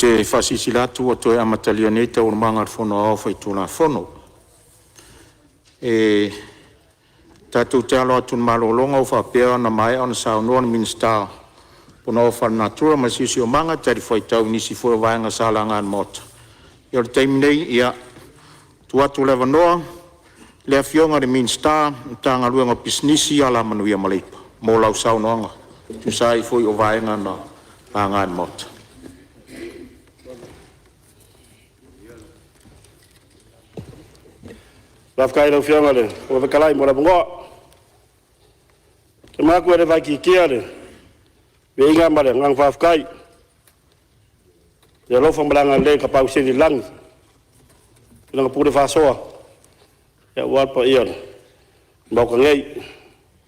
te whasisilatu o toi amatalianeta o manga whono au whai tūna whono. Tātou te alo atun malolonga o whapea na mai ana saunoa na minsta pono o whanatura ma sisi o manga tari whai tau nisi whoi vaenga salanga an mota. Ia te minei ia tuatu lewa noa lea fionga de minsta tanga luenga pisnisi ala manuia maleipa. Mō lau saunoanga tu sai whoi o vaenga na anga an mota. Lafkai lau fionga le, o vekalai mo la bungoa. Ke maku ere vai ki kia le, me inga mare ngang whafkai. Ia lofa malanga le ka pau siri langi. Ina ka pure whasoa. Ia ualpa ia le. Mbauka ngei.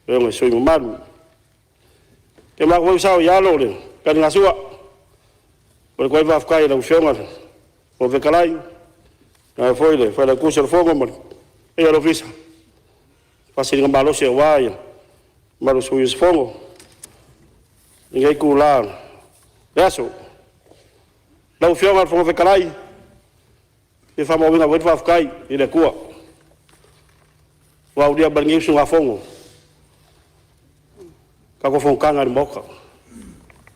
Eo ngai sui mamaru. Ke maku wau sao ialo le, kani ngasua. Ore koe whafkai lau fionga le, o vekalai. Ngai foi le, whaila kusa le whonga mare. Ia lo visa. Pasiri nga malo se waia. Maru sui sfongo. Ingai ku la. Yaso. Lau fionga fongo vekalai. E fa mawinga wet wafkai i le kua. Wa udia bangi su nga fongo. Ka ko fonga nga moka.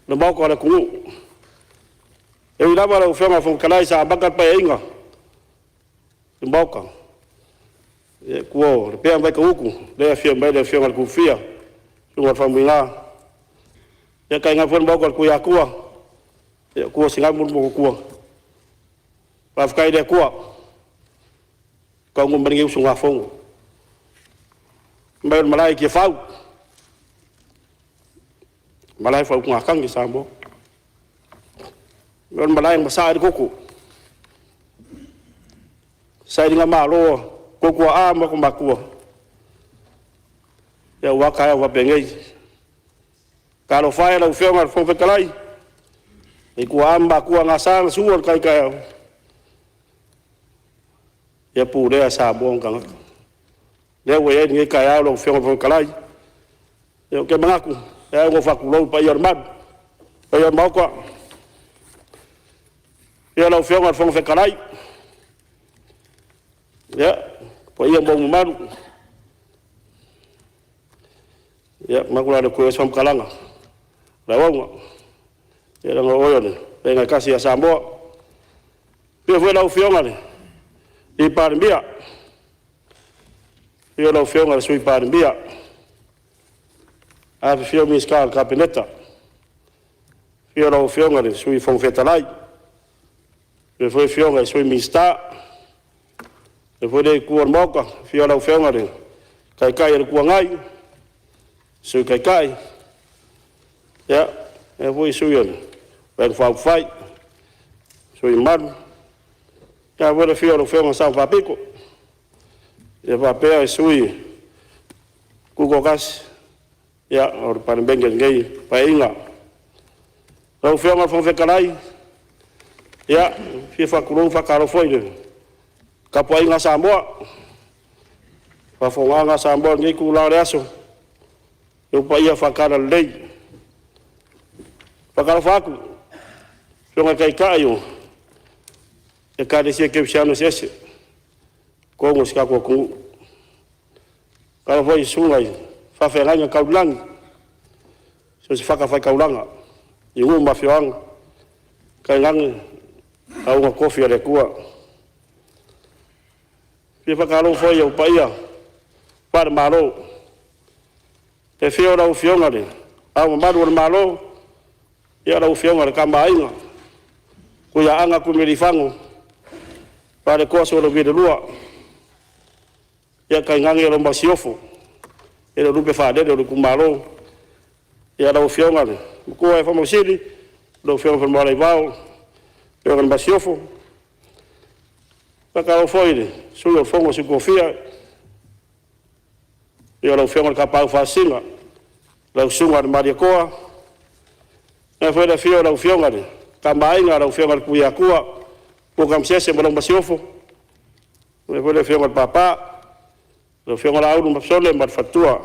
Le moka le ku. E ila lau fionga fongo vekalai sa baka pa inga. Le moka. E kuo, le pea mai ka uku. Le fionga ku fia. Sunga famila. Ya kai nga fon bokor ku ya kuwa. Ya kuwa singa mun mo kuwa. Pa fkai de kuwa. Ka ngum bringi sunga fongo. Mbel malai ki fau. Malai fau ku ngakang ki sambo. Mbel malai masa de kuku. Sai dinga malo kuku a mo ku makua. Ya waka wa bengei kalau fai la ufenga fo vekalai e ku amba ku ngasang suor kai kai ya pure sa bon kang le we ni kai alo ufenga fo vekalai yo ke mangaku ya ngo fa ku lo pa yormad pa yormau ko ya la ufenga fo vekalai ya po ia bon maru. Ya, makula de kuya som kalanga. Lawanga. Ya nga oyo ne. Nga kasi ya sambo. Pio foi lau fionga ne. I parmbia. Pio lau fionga sui parmbia. A fio miskal kapineta. Pio lau fionga ne sui fongfetalai. Pio foi fionga sui mista. Pio foi de kuor moka. Pio lau fionga ne. Kai kai kuangai. Sui kai kai. Ya, e voi suion. Ben fau fai. Sui man. Ya voi fio lo fio sa fa pico. E va pe sui. Kuko kas. Ya, or pan bengel ngei pa inga. Lo fio ma fon vekalai. Ya, fi fa kulung fa karo foi de. Kapo inga samboa. Fa fonga samboa ngei ku la reaso. Eu paia fakara lei. Fakara faku. Songa kai kaio. E kare sia ke piano sese. Ko ska ko ku. Kala foi sungai. Fa feranga kaulang. So se faka fa kaulanga. I u ma fiang. Kai lang. Au nga kofi ale kua. Fi fakalo foi eu paia. Par malo. Te fio rau fionga le. Au maru o malo. Ia rau fionga le kamba ainga. Kuya anga ku merifango. Pare koso lo vide lua. Ia kai ngangi lo masiofo. Ia rupe fadede lo kumalo. Ia rau fionga le. Kua e famo siri. Lo fionga fa mara ivao. Ia kan masiofo. Pakao foire. Suyo fongo si kofia. Ia lau fionga ka pau fasinga. Lau sunga de mariakoa. E foi da fio lau fionga de. Ka mainga lau fionga ku ia kua. Ko kam sese mo lau masiofo. E foi da fionga papa. Lau fionga lau no mapsole mat fatua.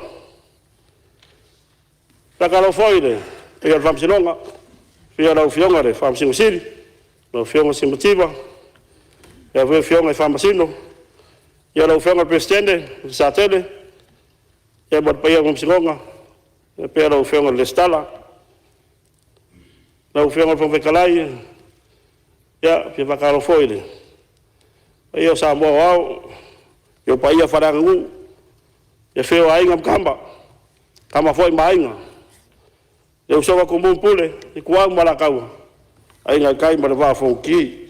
Ta ka lau foi de. E al fam sinonga. Fio lau fionga de fam singo siri. lau fionga simpativa, ia voi fionga i whamasino, ia lau fionga presidente, sa tele, ia mat paia ngam singonga, ia pia lau fionga lestala, lau fionga pangwekalai, ia pia pakaro foile. Ia sa mo au, ia paia wharangu, ia feo ainga mkamba, kama foi mainga. Ia usawa kumumpule, i kuang malakaua. Ainga kai ma le va fonki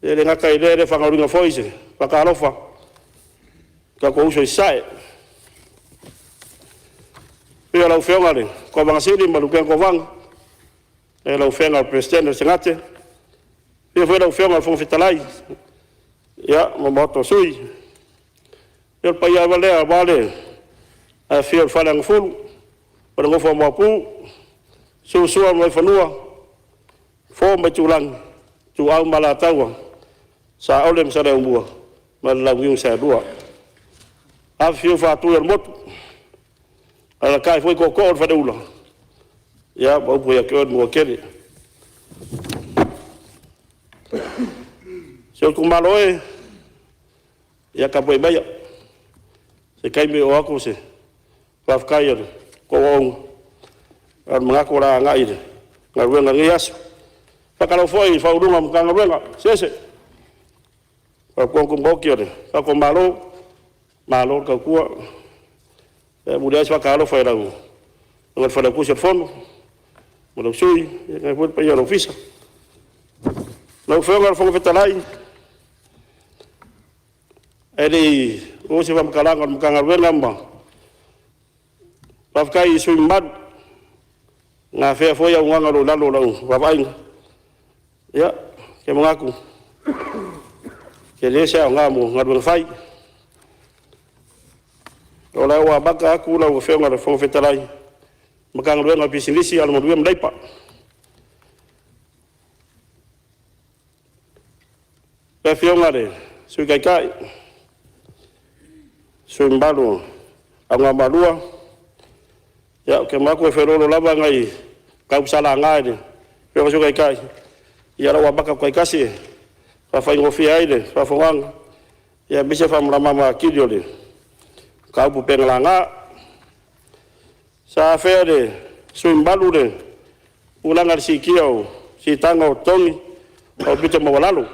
e le ngaka i le whangaringa foise whakaalofa ka ko uso i sae pia lau whionga le ko wangasiri ma lukeng ko wang e lau whionga presidente sengate pia lau whionga fong fitalai ia ma moto sui pia pa ia valea vale a fia whalang fulu pa ngofo mapu susua mai whanua fo mai tulang tu au malatawa sa olem sa le mua mal la wiu sa dua a fiu fa tu el mot ala kai foi ko fa dula ya ba pu ya ko mo kele se ko maloe ya ka poi baya se kai me o ako se fa kai ko on ar mga ko ra ngai ngai ngai as Pakalo foi fa uruma mkanga wenga sese pa ko mboki ore pa ko malo ka kuwa e mudia swa kalo foi lagu ngal fa ku se fono mo sui e foi pa yo ofisa no foi ngal fo fetalai ele o se va mkalanga mkanga wenga mba pa kai sui mad nga fe foi ya nganga lo lalo wa vainga ya ke mengaku ke lesa ngamu ngadul fai ola wa baka aku la fe ngal fo fetalai makang lo ngal bisinisi al mo duem daipa pe fe ngare sui kai sui mbalo anga malua ya ke mako fe lo laba ngai ka usala ngai pe ko sui kai ia la wabaka kwa ikasi fa fa ngofia ile fa fawang ia bisa fa mrama kidio le ka bu penglanga sa fere suimbalu le ulanga sikio si tango tongi o bito mawalalu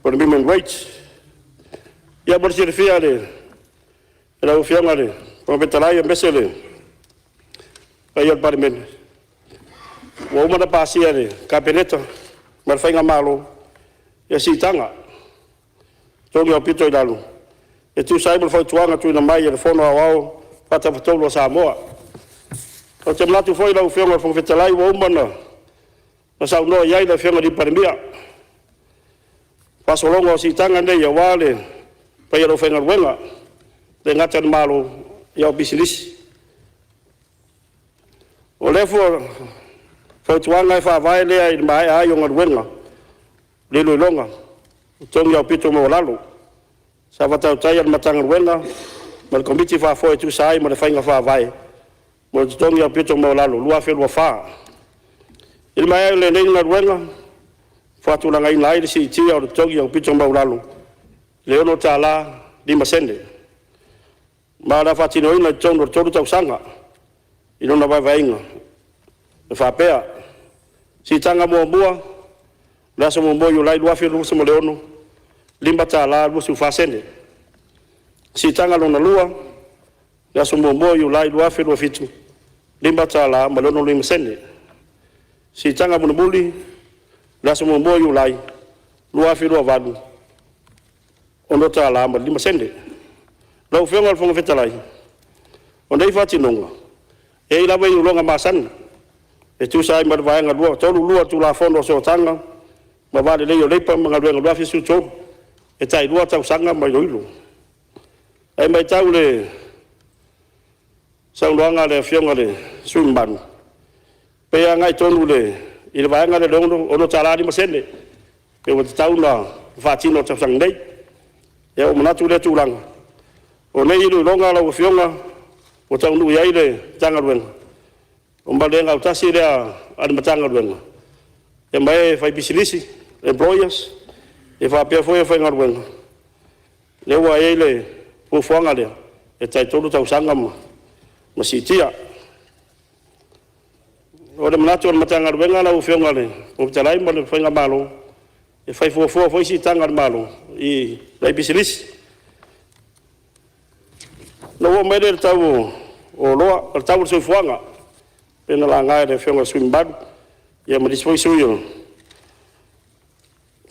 por women rights ia bersih fia le la ufianga le por betalai mbesele ayat Palemene. Wa uma da pasia le kapeleta mar fainga malo ya sitanga. Tongi o pito dalu. E tu sai mo foi tuanga tu na mai e fono ao pata fatolo Samoa. O te mlatu foi la ufenga fo fetalai wa uma na. Na sa no ia da fenga di Palemene. Paso longo sitanga ne ya wale pa ya fenga wenga. De ngata malo ya bisilis. O lefo fa tuanga fa vai le ai mai ai ngor wenga le lo longa tong ya pito mo lalo sa va tau tai matang wenga mal komiti fa foi tu sai mo le fainga fa vai mo tong ya pito mo lalo lua fe lo fa il mai le nei ngor wenga fa tu langa ina ai si ti o tong ya pito mo lalo le ono tala di masende ma la fa tino ina tong ro tau sanga ino na vai vainga fa pea si tanga mo bua la so mo yo lai lua fi lu so mo leono limba tala lu su fa sende si tanga lo na lua la so mo yo lai lua fi lu fitu limba tala mo leono lim sende si tanga mo buli la so mo yo lai lua fi lu vadu ono tala mo lim sende lo fe ngal fo fetalai ondai fa tinonga e la vai longa masan e tu sai mar vai ngalua tolu lua tu la fondo so tanga ma vale le yo lepa ngalua ngalua fi su to e tai lua tau sanga mai loilo ai mai tau le sang longa le fionga le sumban pe ngai tonu le il vai ngale longo ono tala di masende e o tau na fatino tau sang dei e o manatu le tu langa o nei lu longa la fionga o tau nui ai le tanga ruenga. O malenga o tasi rea ane matanga ruenga. E mai fai bisilisi, employers, e whapea foi e whai ngā ruenga. Le ua e le pufuanga lea, e tai tolu tau sanga ma sitia. O le manatu ane matanga ruenga la ufionga le, o pitalai ma le whainga malo, e whai fuafua foi si tanga malo, i lai bisilisi. Na ua mai le tau o loa, le tau le soifuanga, pena la ngai le fionga swimbadu, ia ma disfoi suyo.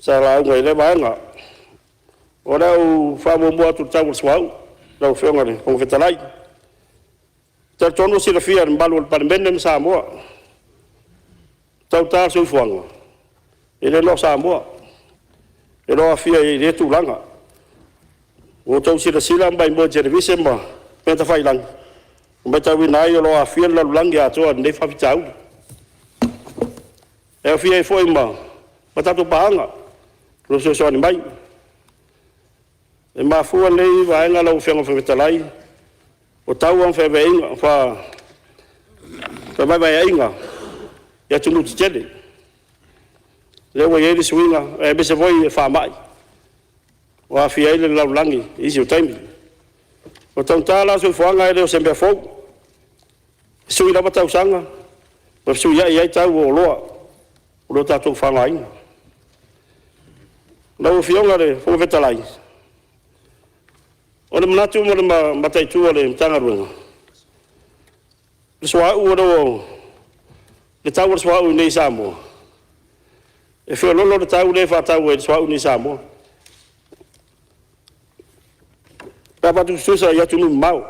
Sa la unga i le vaenga, o rau whamu mua tu tau le swau, rau fionga le, kong fetalai. Tau tono si la fia le mbalu le Palemene na Samoa. Tau tā soifuanga, e le no Samoa, e loa fia i le tūlanga. O tau si la sila mbai mua televise ma, penta whailang. Mbai tau ina i o loa fia la lulangi atoa, nei whapitau. E o fia i foi ma tatu paanga, lo so so ni mai. E ma fua nei vaenga lau whianga whawhetalai, o tau ang whaweinga, whawai inga, ia tunu ti tele. Lewa ieri suinga, e bese voi e whamai. O a fia ile lau langi, isi o taimi. O tau tāla sui whanga e leo sembea fau. Sui lama tau sanga, o sui ai tau o loa, o lo tātou whanga inga. Lau fionga le whawhetalai. O le manatu mo le mataitua le mtangaruenga. Le swau o le tau le swau nei Samoa. E whio lolo le tau le whatau e le swau nei Samoa. Rapatu susa i atu nuu mau.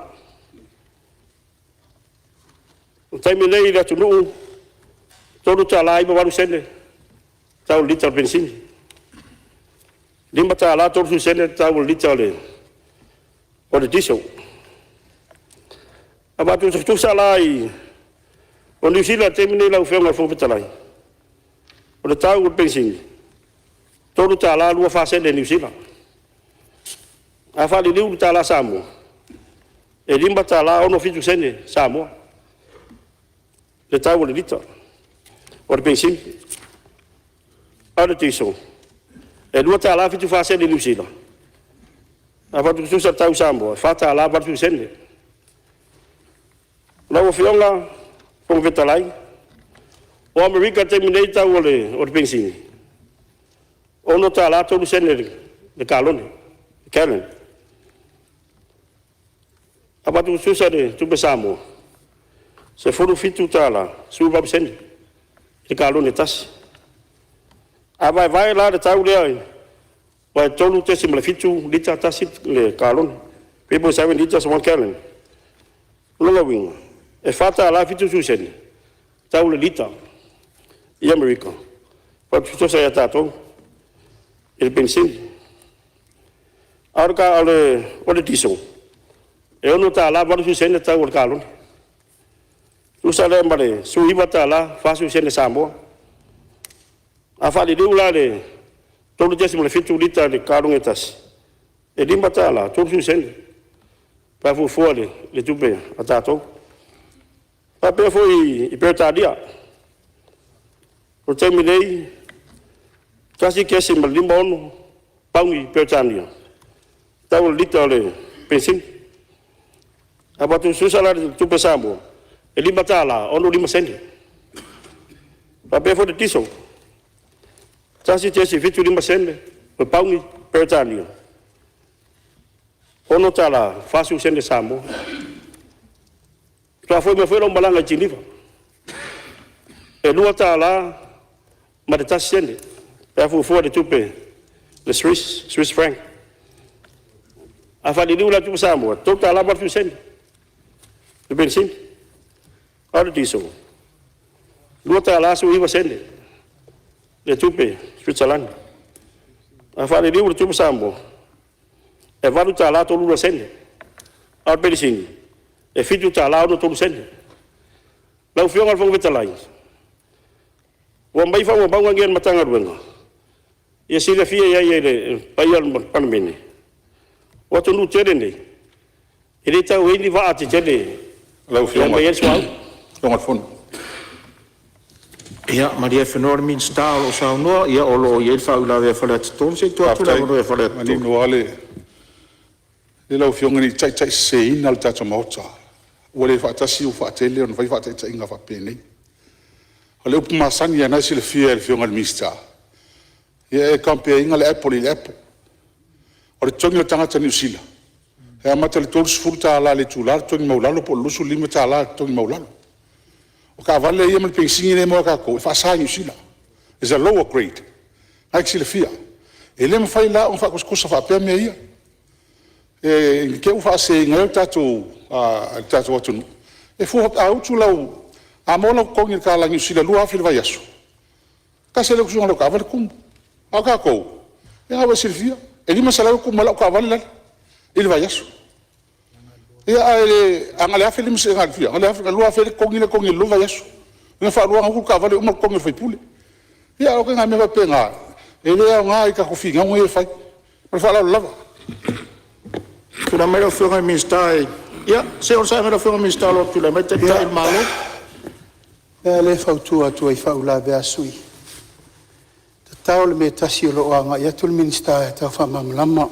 O taimi nei i atu nuu, tolu ta lai ma waru sene, tau lita bensini. Lima ta la tolu sene tau lita o le diesel. Rapatu susa lai, o New Zealand taimi nei lau whionga whawhetalai. O le tau o bensini, tolu ta la lua whasene New Zealand. A whali liu ta la Samoa. E lima ta la ono fitu sene Samoa. Le tau le lita. O le bensini. A le tiso. E lua ta la fitu whasene New Zealand. A whatu susa tau Samoa. Whata la whatu sene. Lau whionga whawhetalai. O Amerika te minei tau o le bensini. Ono ta la tolu sene le kalone. Kellen. Abatu susa de tupe Samoa. Se furu fitu tala, suba biseni. Le kalone tas. Abai vai la de tau lea. Vai tolu te simle fitu lita tasit le kalone. People 7 liters one Kellen. Longa winga. E fata la fitu suseni. Tau le lita. I Amerika. Patu susa ya tato. Il bensini. Arka ole tiso. E ono ta la varu sene tau o kalon. Usa le mare, su iba ta la fasu sene Samoa. A fali liula le tolu desimo le fitu lita le kalon etas. E limba ta la tolu sene. Pa fu fuole le tupe atato. Pa pe foi I pertadia. O temi lei kasi kesi mal limba ono paungi pertania. Tau lita le pensin. Abatu susa la tupe Samoa. E lima tala, ono lima sene. Pape fo de tiso. Tasi tesi fitu lima sene. Me paungi pertania. Ono tala, fasu sene Samoa. Tua foi me foi lo malanga Geneva. E lua tala, ma de tasi sene. Pafu fo de tupe. Le Swiss franc. A fali liula tupe Samoa. Tota la batu sene. Le bensin. Ora diesel. Luta la su iba sende. Le tupe Switzerland. A fare liu tupe Samoa. E valuta la tolu la sende. Ora bensin. E fitu ta la no tolu sende. La fiong al whawhetalai. Wa mai fa wa banga ngien matanga ruenga. Ia sila fia ia le paial Palemene. Wa tonu tere nei. Ele tau ni va ate tele Lau Fiona fionga. mai swau. Fionga fon. Ia, maria whenua minsta o sao noa, ia o lo ia whau la wea whalet tonu, se tua tula wano wea whalet Mani tonu. no ale. Le lau fionga ni tai se ina al tata maota. Ua le whaatasi u whaatele on vai whaatele inga whapene. O le upu masangi ana si le fia le fionga le mista. Ia e kampea inga le apple i le apple. O le tongi o tangata ni usila. E amata le tolu sifuru ta ala le tula, tongi maulalo, po lusu lima ta ala tongi maulalo. O ka vale ia mal pensingi ne mo ka ko, fa sa ni usila. Is a lower grade. Ai si le fia. E le mfai la on fa kusa fa pe me ia. E ke u fa se ngal tatu tatu watu. E fu a utu lau a mola ko ngi ka la ni usila lu afi vai aso. Ka se le ku lo ka vale kum. A ka ko. E ha va silvia. E lima sala ku mala ka vale la. Il vai aso. Ia ale angale afi lima se ngal fia. Ale afi lu afi ko ngi lu vai aso. Nga fa lu ngu ka vale uma ko ngi fai pule. Ia o ka nga me va penga. E le nga ka ko fi nga ngwe fai. Por fa la lava. Tula mera whunga minsta e. Ia, se o sa mera whunga minsta lo tula me te tai malo. Ia le whautua tua i whaula vea sui. Ta tau le me tasi o lo anga, ia tul minsta e tau whamamlama.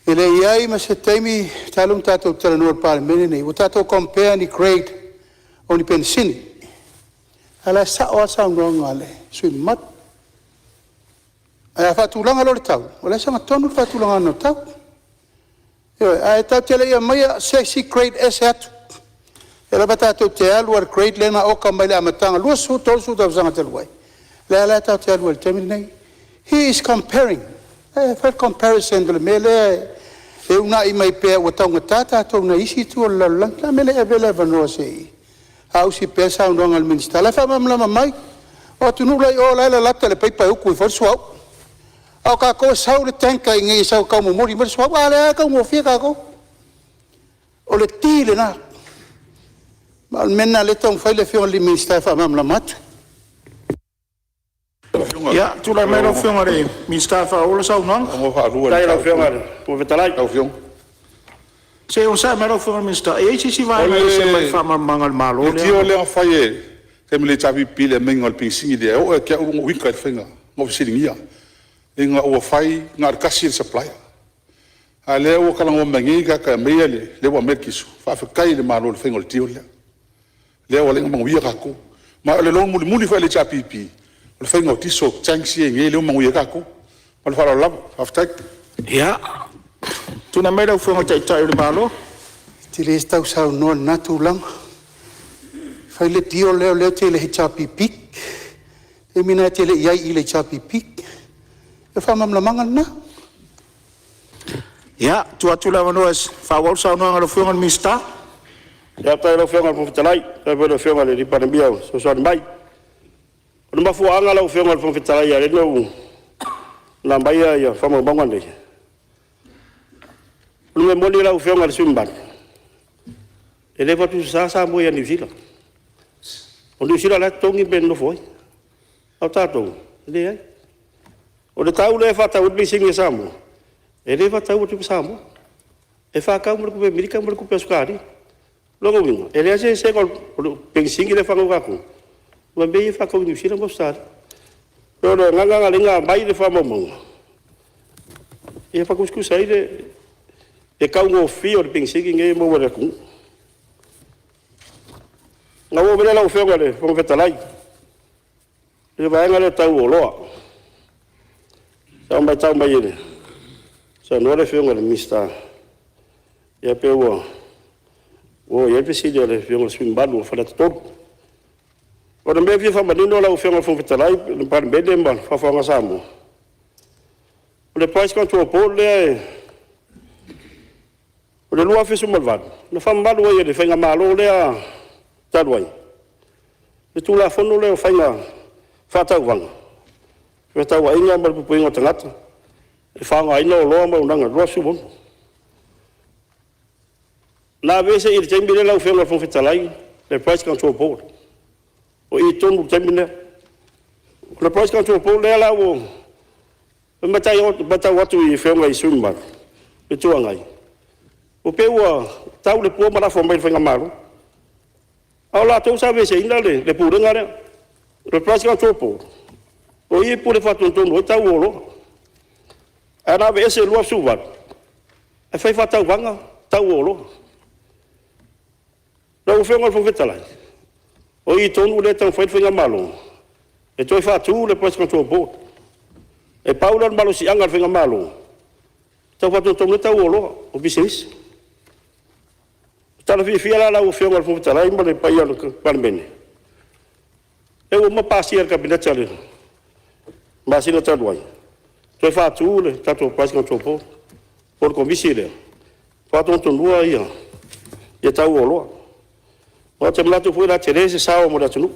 E le iai ma se teimi talum tātou tala nuar Palemene nei, o tātou compare ni grade o ni pensini. Ala sa o asa unronga le, sui mat. Ai a whatulanga lo le tau, o le sanga tonu whatulanga no tau. Ai tau tele ia maia sexy grade S atu. E la tātou te alu ar grade lena o ka mai le amatanga, lua su tolu su tau zanga te luai. Le ala tau te alu ar temini nei. He is comparing. Whai comparison vele me le e una i mai pēr o taunga tātā tau na isi tu o lalang. La me le e vele vanoa se i. A usi pēr sa unronga al minista. La whamamlama mai. O tunu lai o lai la lata le peipai uku i wharusuau. Au ka ko sau le tanka i ngai sau kau mumuri. Mara suau ale a kau ngofia ka ko. O le ti le na. Ma mena le tau whai le whionga li minista e whamamlama atu. Ia, tula mera whunga re minsta whaola sau nang. Ngo fa rua. Tai la fiona po vetalai. Lau fionga. Se o sa mera whunga minsta e si vai mai se mai whamamangal malo. Le tio le fa ye. Te me le tavi pile mengol pinsingi de o ke o wika le fenga. Ngo siringia. Inga o fai ngar kasir supply. Ale o kala ngo mengi ka mele le wa merkisu. Fa fa kai le malo le fenga le tio le. Le o le ngo wi ka ko. Ma le long muli fa le chapipi. Le fenga o tiso changsi nge le ngo wi ka ko. Ma fa la lava aftak. Ia, tuna mera whunga tai tai uri malo. Te le stau sau noa natu lang. Whai le tio leo te le he chapi pik. E mina te le iai i le chapi pik. E whamamlamangan na. Ia, tua tula wanoa es whawal sau noa ngara whunga minsta. Ia tai la fiona po vetalai. Tai po la fiona le ripa mbia so so mai. O ma fu anga la fiona po vetalai ya le no. Na mai ya fama bangan le. Lu mo le la fiona le sumban. E le fatu sa mo ya New Zealand. O New Zealand la tongi ben no foi. Au tato. Le ai. O le tau le fata o bi singi samo. E le fata o tu samo. E fa ka mo ko Amerika mo ko pescari. Logo wingo. E le se ko pensingi le fa ko ko. Wa be fa ko New Zealand mo sta. Pero nga linga bai le fa mo. E fa ko scusa ide e ka ngo fio le pensingi nge mo wa ku. Nga wo bele la fio le fo vetalai. E vai nga le tau o loa. Samba tau mai ele. Sa no le fio le mista. E pe wo. O e pe si le fio le swimbalu fa le tot. O me vi fa manino la fio fo vetalai, le par bede mba fa fa nga samo. O le pais control pol le o le lua fisu malvado. Le fa malu e le fa nga malo le a talwai. Le tu la fono le fa nga fa tau wanga. Fa tau ai nga mal pu inga tangata. E fa nga ino lo ma unanga lo su bon. La vese il tembile la fio fo vetalai, le pais control pol. O i tonu tembile. Le pais control pol le la o Batai watu i whenga i sumba. E tua ngai. O pe ua tau le pua mana fo mai whainga malu. Au la tau sa vese ina le pūrenga rea. Le price control board. O i pule whatuntunu o tau olo. Ana vese lua suwan. E whai whatau wanga, tau olo. Rau whenga le whawhetalai. O i tonu le tau whainga malu. E toi whatu le price control board. E paula le malu si anga le whenga malu. Tau whatuntunu le tau olo, o business. Tala fia la o whenga le whawhetalai, ma le pai anu Palemene. E o mapasi al kabinet ale. Masina taduai. Toi whatu le tato price control board. Por komisi le. Whatuntunua ia. Ia tau oloa. O te mlatu fui la terese sao mo la tunu.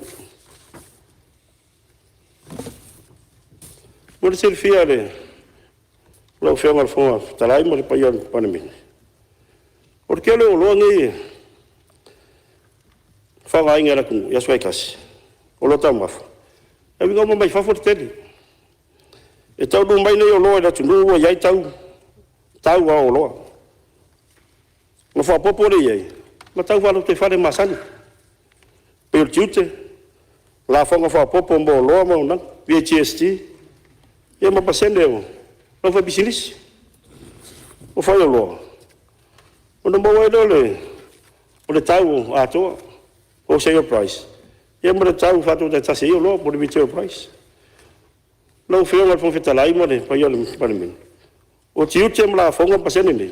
Mo le fia le. Lo whenga le whenga talai mo le pai anu Palemene. Por que le oloa ngi. Whanga inga la kunu. Ia swai kasi. O lo tau mafu. E winga mo mai whafo teli. E tau nu mai nei o loa la tunu ua iai tau. Tau a o loa. Ma whapopo le iai. Ma tau whalu te whare masani. Pe o tiute. La whanga whapopo mo o loa ma unang. VHST. Ia ma pasende o. Ma wha bisilisi. O whai o loa. O na maua le. O le tau a toa. O sale price. Ia mo le tau whatu te tase i o loa. Po le retail price. Lau whionga le whawhetalai mo le pai o le Palemene. O tiute mo la whonga pasene nei.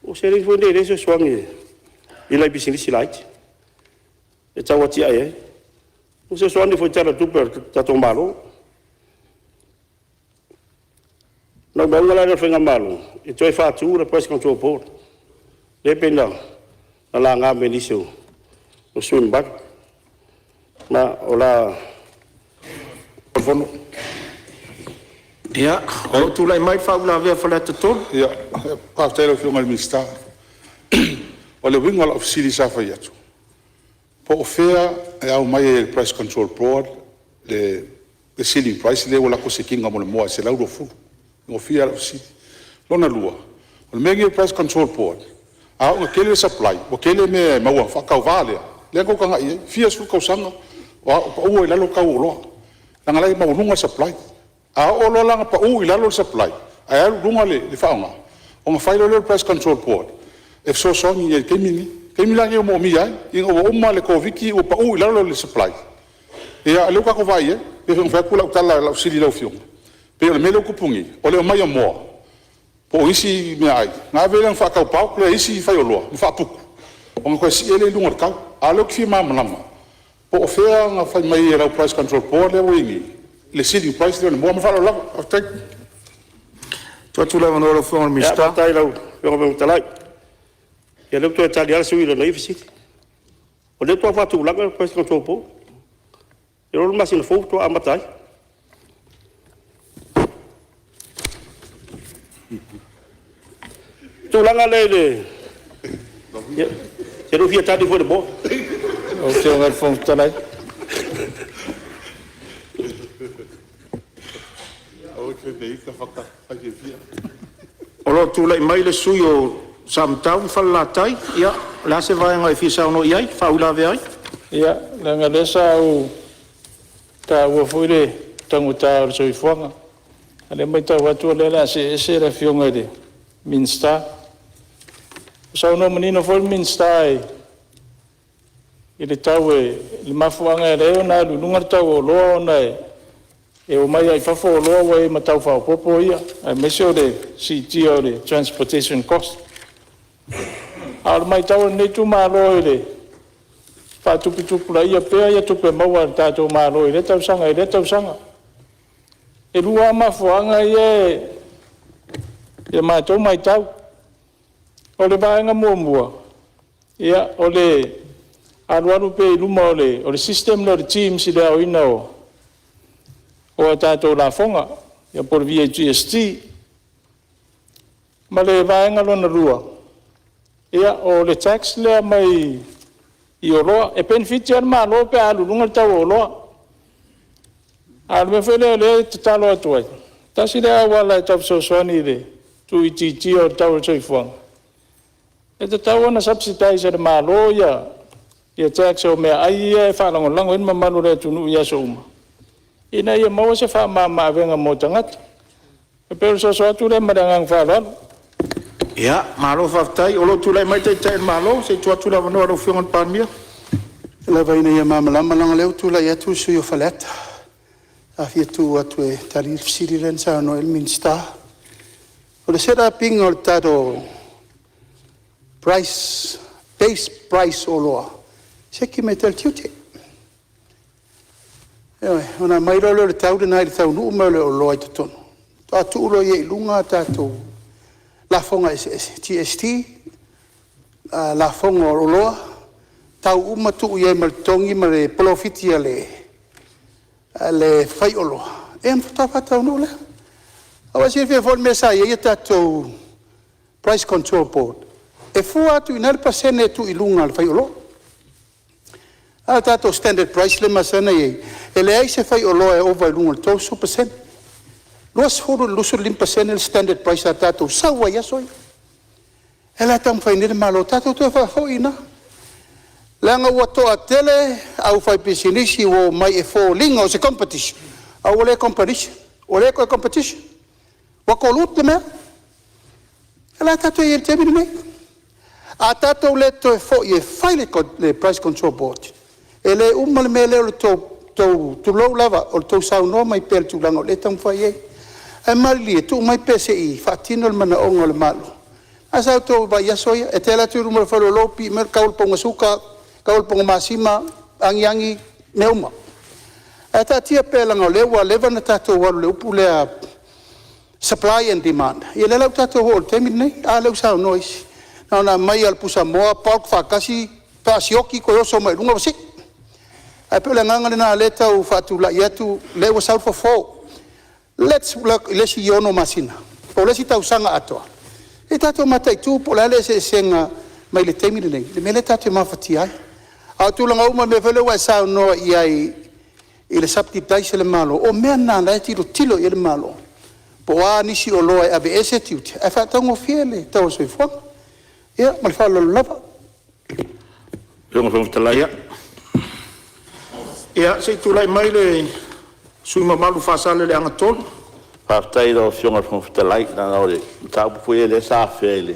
O se rinfo nei reso swangi. I lai bisinisi laiti. E tau ati ai e. O se swangi foi tala tupe tato malo. Nau maunga la le whenga malo. I toi whatu le price control board. Le pena. Na la ngā me niso. O swim bag. Na o la. O fono. Ia, o tu lai mai whaula vea whaleta tōru. Ia, pa tēra whiunga le minsta. O le winga la ofisiri sa whai atu. Po o whea e au mai e price control board, le ceiling price, le wala ko se kinga mo le moa, se lauro fulu. O whia la ofisiri. Lona lua. O le mengi e price control board. A o kele supply, o kele me maua, whakau vālea. Le ko kanga i, whia su kau sanga, o ua i lalo kau o loa. Nanga lai maununga supply. A o lo langa pa i lalo supply. A alu runga le whaonga. O nga whailo le price control board. E so songi e keimini. Keimini langi o mo mi ai. Inga o oma le koviki o pa i lalo le supply. E a leo kako vai e. Pe whenga whakula utala lau siri lau whiunga. Pe o le mele o kupungi. O leo mai o moa. Po isi mea ai. Ngā vele ang whakau pau. Kule isi whai o loa. Ni whapuku. O nga koe si ele lunga kau. A leo ki mamalama. Po o whea nga whai mai e lau price control board leo ingi. Le ceiling price le mo falo la aftai Tu la no lo fo mi Ya sta. tai lau. Yo me talai. Ya le to italiano sui le nei fisiti. O le to fatu la ka price control board. E lo mas in foto a matai. Tu langa le. Ya. Se lo fia tadi fo de bo. O te o ngal fo talai. O lo tu lai mai le sui o samtau whalatai. Ia, la se vai ngai fisa ono iai, whaula ve ai. Ia, langa lesa au ta ua fuire tangu ta o soi fuanga. Ale mai ta watu le la se la fionga de minsta. Sa no menino foi minsta e ile tau e le mafuanga e reo na lunga tau o loa ona e o mai ai fafo o loa wai matau whao popo ia. Ai mesio de CT o de transportation cost. Al mai tau nei tu malo le fa tupu la ia pea ia tupe maua tātou malo i le tau sanga. E lua mafuanga ia e mātou mai tau. O le vaenga mua. Ia o le alualu pe luma o le system le teams i le au ina o tātou la fonga. Ia por VHST. Ma le vaenga lona lua. Ia o le tax lea mai i o loa. E benefiti an maa loa pe alulunga tau o loa. Alu me whele le te talo atuai. Tasi le awala e tau sosoani le tu i titi o tau o tui fuanga. E te tau ana subsidize le malo ia tax o mea ai ia e whanangolango ina mamalu rea tunu ia so uma. Ina ia maua se wha maa venga mo tangata. E pero so atu le marangang whalalo. Ia, malo whaftai, olo tūlai mai tei tei malo, se tua tūla wanoa rau whiongan pāmia. La vaina ia mamalama langa leo tūlai atu sui o whaleta. A fia tū atu e tarir fisiri ren sa no el minsta. O le sera ping o le tado price, base price o loa. Se ki me tel tiute. Ewe, ona mairo leo le tau de nai le tau nuu mau le o loa i tono. Ta tu ulo ye ilunga tato la fonga TST, la fonga o loa, tau uma tu ye maltongi ma le profiti le fai o loa. E an whatawhata unu le. Awa si fia fol mesa ye tato price control board. E fua atu inari pasene tu ilunga le fai o loa. A tato standard price le masana ye. E le ai se fai o loa e over ilunga le tau su pasene. Luas furu lusu 5% standard price a tato sawa ya soi. E la tam fai nire malo tato tu fa hoina. Langa wato a tele au fai pisinisi o mai e fo linga o se competition. Au ole competition. Ole ko competition. Wako lut le mea. E la tato ye temi nei. A tato le to fo ye fai le price control board. E le umal me le to low lava o to sau no mai pel tu langa le tam fai ye. E mali e tu mai PCI, whaatino le mana onga le malo. Asa tau vai asoia, e tela tu rumor whalo lopi, mer kaul ponga suka, kaul ponga masima, angi neuma. E ta tia pelanga lewa, lewa na tato waru le upu lea supply and demand. I le lau tato hol, temi nei, a lau sao noisi. Na mai al pusa moa, pauk whakasi, pasioki ko yoso mai runga wasik. E pele nganga na le tau whatu la iatu, lewa sao fo. Let's look, let's yono masina. Po lesi tau sanga atoa. E tato matai tu, po lale se senga mai le temi nei. Le mele tato mawhati ai. A tulanga uma me vele wa sao noa i le subsidize le malo. O mea nā lai tilo i le malo. Po a nisi o loa e ave ese tiute. E whatango fiele, tau soi fuanga. Ia, mal whalo lava. Yung whamtalai. Ia, se tūlai mai le sui mamalu whasale le angatolu. Whaftai ro fionga whamtalai na ore. Tau pui le sa fele.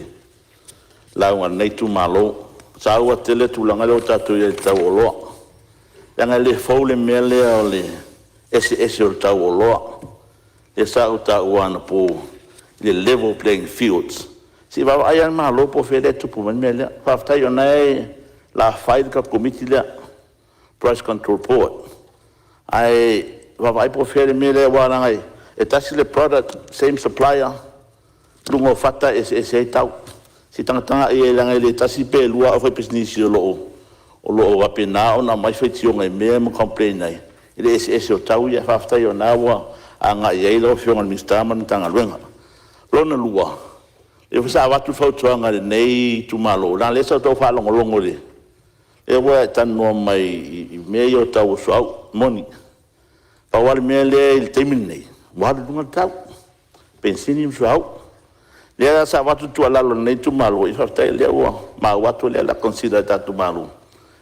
Launga nei tu malo. Tau a tele tūlanga leo tatu i tau o loa. Langa le fau le mele o le ese o tau o loa. Le sa o tau ana po le level playing fields. Si va ayan malo po fele tupu man mele. Whaftai o nei la whaid ka komiti lea. Price control board. Ai vai po fere mele warangai e tasi le product same supplier lungo fata e tau si tanga e langa le tasi pe lua o business o lo wa pena ona mai fetio ngai me mo complain nai ile ese o tau ya fafta yo nawa anga ye lo fio ngal mistaman tanga luenga lona lua e fa watu foto anga nei tu malo la le so to fa longo le e wa tan no mai me yo tau so moni Pawal mele il temine, wadu dunga tau, pensini msuau. Lea sa watu tu alalo nei tu malu, ifafta lea ua, ma watu lea la consider tatu malu.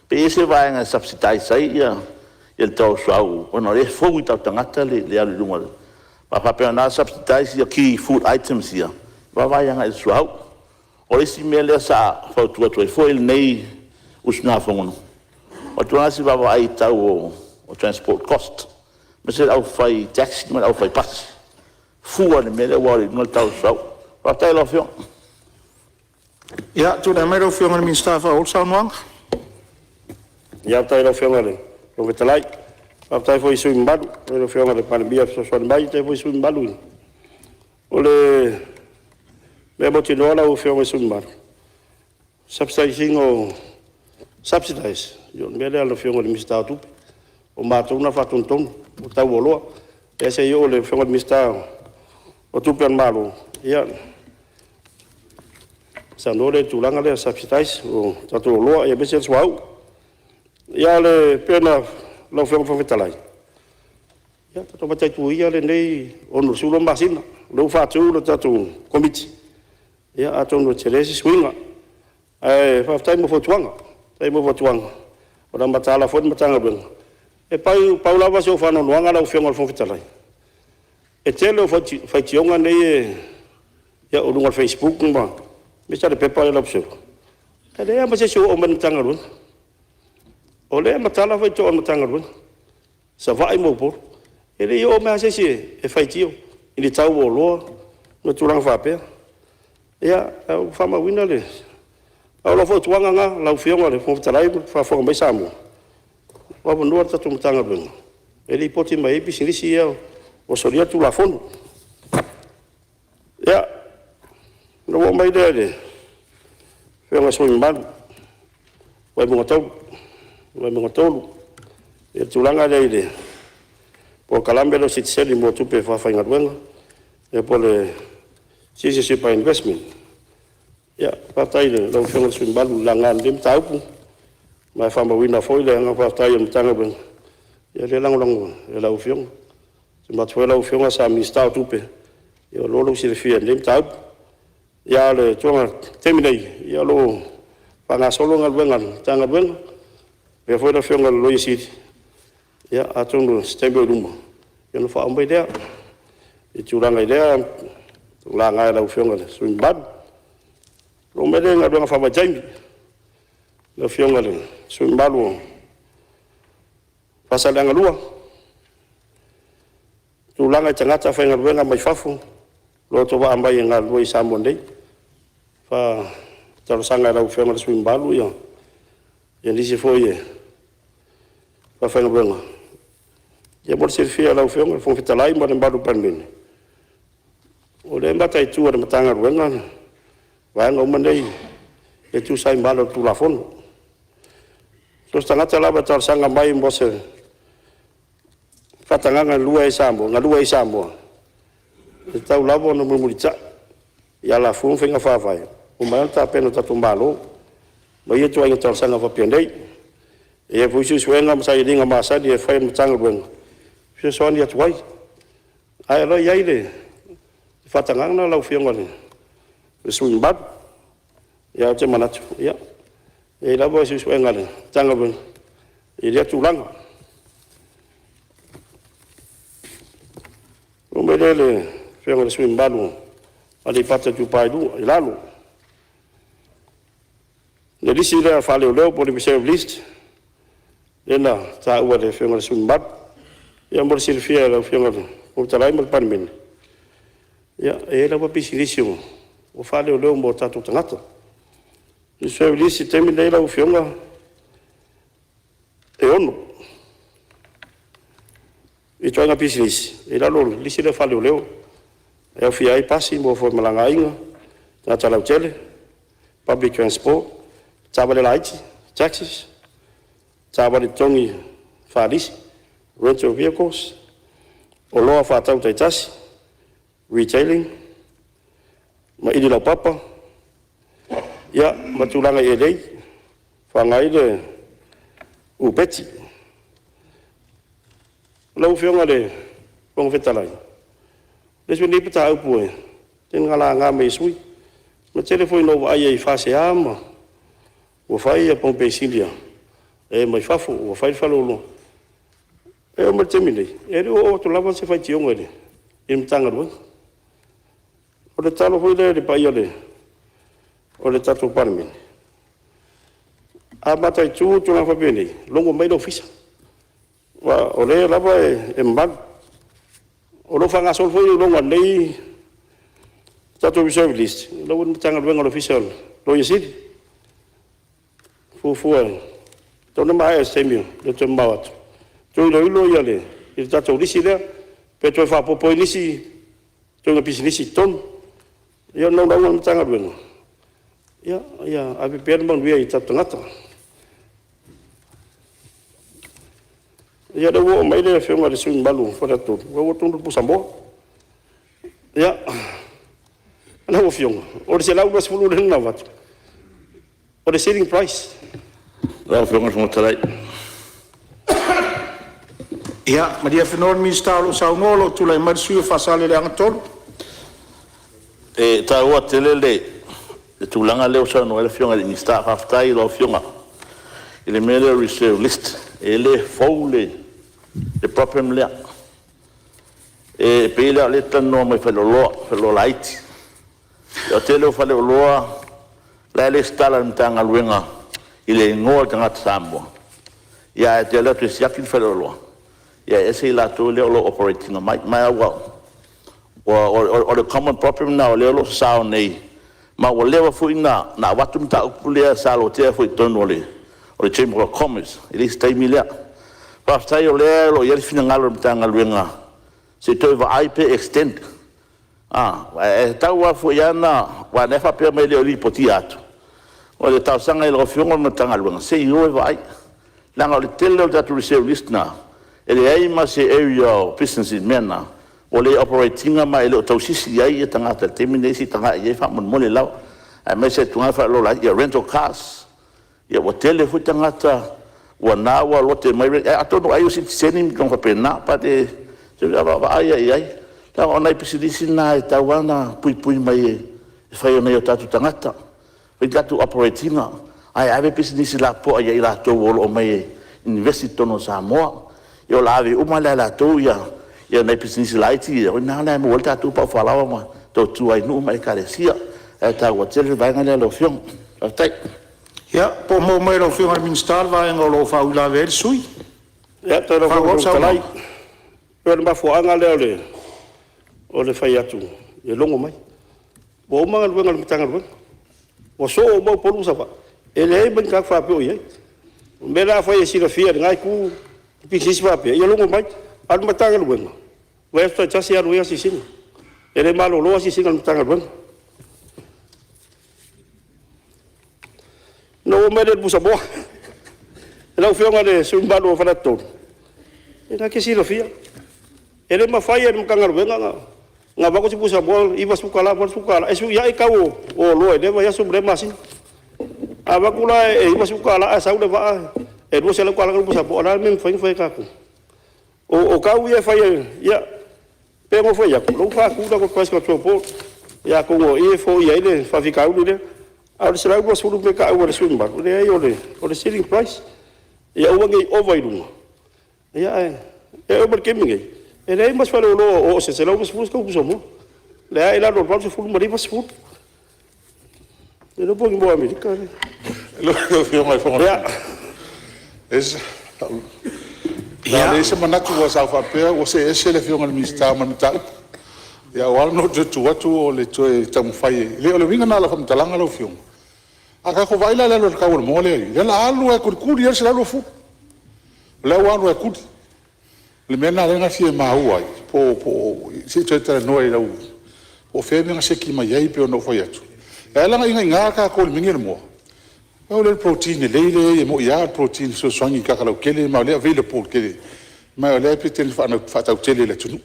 Pe ese vai nga subsidize sai ia, il tau suau, ono le fogu tau tangata lea le dunga. Pa papea na subsidize ia key food items ia, vai nga il suau. O esi mele sa fautu atu e fo il nei usna fongono. O tuanasi baba ai tau o transport cost. Mesela au fai taxi, mas au fai pass. Fua ni mele wari no tau sau. Patai lo fio. Ia, tūlai mai rau whionga min stafa o sao noanga. Ia tai lo fio ngale. Lo vetalai. Patai foi sui mbalu. Lo fio ngale pan bia so so mai tai foi sui mbalu. Ole me boti no la o fio sui mbalu. Subsidizing o subsidize. Yo mele lo fio ngale mi sta tu. O matou na fatonton o tau o loa. E se yo le whengat mista o tupian malo. Ia, sa nore tūlanga le subsidize o tatu o loa. Ia bese suau. Ia le pena lau whengat whawhetalai. Ia, tatu matai tu ia le nei ono sulo masina. Lau whātu le tatu komiti. Ia, ato no teresi swinga. Fa tai mo fotuanga. Tai mo fotuanga. Ora matala fo matanga ben. E pau lava se o fa no luanga la o fionga fo fitalai. E tele fo fa tionga nei ya o lunga Facebook ma. Mi sa de pepa la opso. Kada ya ma se o man tanga lu. Ole matala fo to matanga lu. Sa vai mo por. Ele yo me se e fa tio. Ele tau o lo no turang fa pe. Ya fa ma wina le. Au fo tuanga nga la fionga le fo fitalai fa fo mai samu. Wa bonua tatu matanga ben. Ele poti mai bisinisi ya o soria tu la fono. Ya. No mai dele. Fionga so imban. Wa mo tau. Wa mo tau. E tulanga dele. Po kalambe lo sit seli mo tupe fa fa ngadwenga. E po le sisi pa investment. Ya, patai le lo fionga so imban langa ndim tau pu. Mai fa ma wina foi le nga patai matanga ben. Ya le lang e la fionga. Ma tuela o fionga sa ministau tupe. Yo lolo si le fia nem tau. Ya le tonga terminei. Ya lo panga solo ngal wengan tanga wen. Be foi la fionga lo yisi. Ya atundu stembe lumba. Ya no fa ambai dia. E turanga idea la ngai la fionga swing bad. Lo mede ngal wenga fa ba jaimi. La fionga le swing balu. Pasal nga lua. Tulanga tangata fa ngal wenga mai fafu lo to ba ambai ngal lo isamo ndei fa talo sanga la ufema la swim balu ya ndisi foi fa fa ngal wenga ya bor serfia la ufema fo fitalai ma balu Palemene o le mbata i tu o matanga wenga wa ngo mandei e tu sai mbalo tu la fono so tangata la ba talo sanga mai mbose fatanga lua e sambo e tau lavo no mulita ya la fun finga fa vai o mai ta pena ta tumbalo mai e tu ai ta sanga fa pendei e fu su suenga ma sai dinga ma sa di e fa mtanga ben se so ni atuai ai lo yai le fatanga na la fianga ni su mbad ya te manatu ya e la bo su suenga le tanga ben e dia tu langa o medele fionga le swim balu ali pata tu pai du ilalu le disi le fa le po le reserve list ena ta ua le fionga le swim bad ya mo silfia le fionga o talai mo Palemene ya e la pa pisilisio o fa le mo tatu tangata le reserve list termine la fionga e ono e toanga business e la lolo lisi le fale leo e fi ai pasi mo fo malanga inga na Siapo Lautele public transport tabale light taxes tabale tongi faris rental vehicles o loa fa tau taitasi retailing ma ili la papa ya matulanga e lei fa ngai le upeti lau fionga le pong fetalai le suni pata au pue ten ngala nga me sui ma telefoi no ai ai fase ama o fai a pong pesilia e mai fafu o fai falolo e o terminei e o to lava se fai tionga le im tanga ru o le talo foi le pai ole o le tatu Palemene a matai tu na fa bene longo mai do fisa wa ole lava e mbag o lo fanga sol foi lo ngandei tatu reserve list lo un tanga wenga official lo yesi fu to no mai semio de tombawat to lo yale il tatu lisi le pe to fa popo lisi to no business ton yo no lo tanga wenga ya abi perman wi tatu ngata ya da wo mai le fionga de swing balu fora tu wo tundu pu sambo ya ana wo fionga o se lau bas fulu na vat o the selling price la fionga mo talai Ya, ma dia fenor minister lo sa ngolo tu lai mar su fa sale le angtol e ta wa telele e tūlanga leo sa no ele fionga ni sta haftai lo fionga ele mele reserve list ele foule the problem lea e pele le tano mai felo light o tele o fale loa la le stala ntanga luenga ile ngol tanga sambo ya te le tu sia kin felo loa ya ese la to le lo operating mai o the common problem na le lo sao nei ma o lewa fu ina na watu mta upulea salo te fu tono le o le chamber of commerce ile stai milia pa stai o le lo yel fina ngalo mtanga luenga se to va IP extend tau fu yana wa nefa pe mai le li potiato o le tau sanga ile ofiongo mtanga luenga se yo vai langa le tele that receive list na ele ai ma se area business in mena o le operating ma ele tau sisi ai e tanga te terminate tanga e fa mon mole lau ai me se tunga fa lo la ya rental cars ya hotel fu tanga ta wa na wa lote mai atono ai si senim con fa pena pa de se va ai ta ona ipisisi na ta wana pui mai fa yo nei tatu tanga ta fa tatu operating ai ave business la po ai la to o mai investito no Samoa yo la ave uma la to ya nei business laiti o na na mo volta tu pa falava ma to tu ai no mai carecia e ta o tele vai ngale lo fion atai Ja, po mo mai lo fion al minister vai ngolo fa ula ver sui. Ya te lo ko talai per ma fo anga le o le fai atu e longo mai o manga luenga le tanga luenga o so o mo polu sa fa ele ai ben ka fa pe o ye me la foi si la fia ngai ku pisis fa pe e longo mai al matanga luenga o esta cha sia luenga si sin ele malo lo si sin al matanga luenga no me le busa bo ele o fionga de sumba do fa to e que si la fia ele ma fai ele mkanga luenga nga ba ko si busa bo iba sukala esu ya ka o lo ele va ya sobre masin aba kula e iba sukala a saude va e do se la kwala ko busa bo la men fai ka ku o ka u ya fai ya pe mo foi ya lo fa ku da ko pas ko po ya ko e fo ya ile fa fica u ile a se la ko su pe ka u le sumba le ai o le selling price ya o ngai over ilu ya e o porque mingai ele aí mas falou o se lá mas busca o somo le aí lá no palco foi uma riba sport ele não pode boa americana lo fio mai fo es ya ese manatu wa sa fa pe o se ese le fio ngal mista manata ya wal no tu watu o le to tam fai le o vinga na la fam talanga lo fio aka ko vai la lo ka mo le la alu e kurkuri ese la lo fu le wa no e kuri le mena renga fie maua po se teta no era o feme se ki mai ai pe no foi atu ela nga ka ko mingi mo o le protein le mo ya protein so songi ka kala kele ma le vele po kele ma le pitel fa na fa ta tele le tunu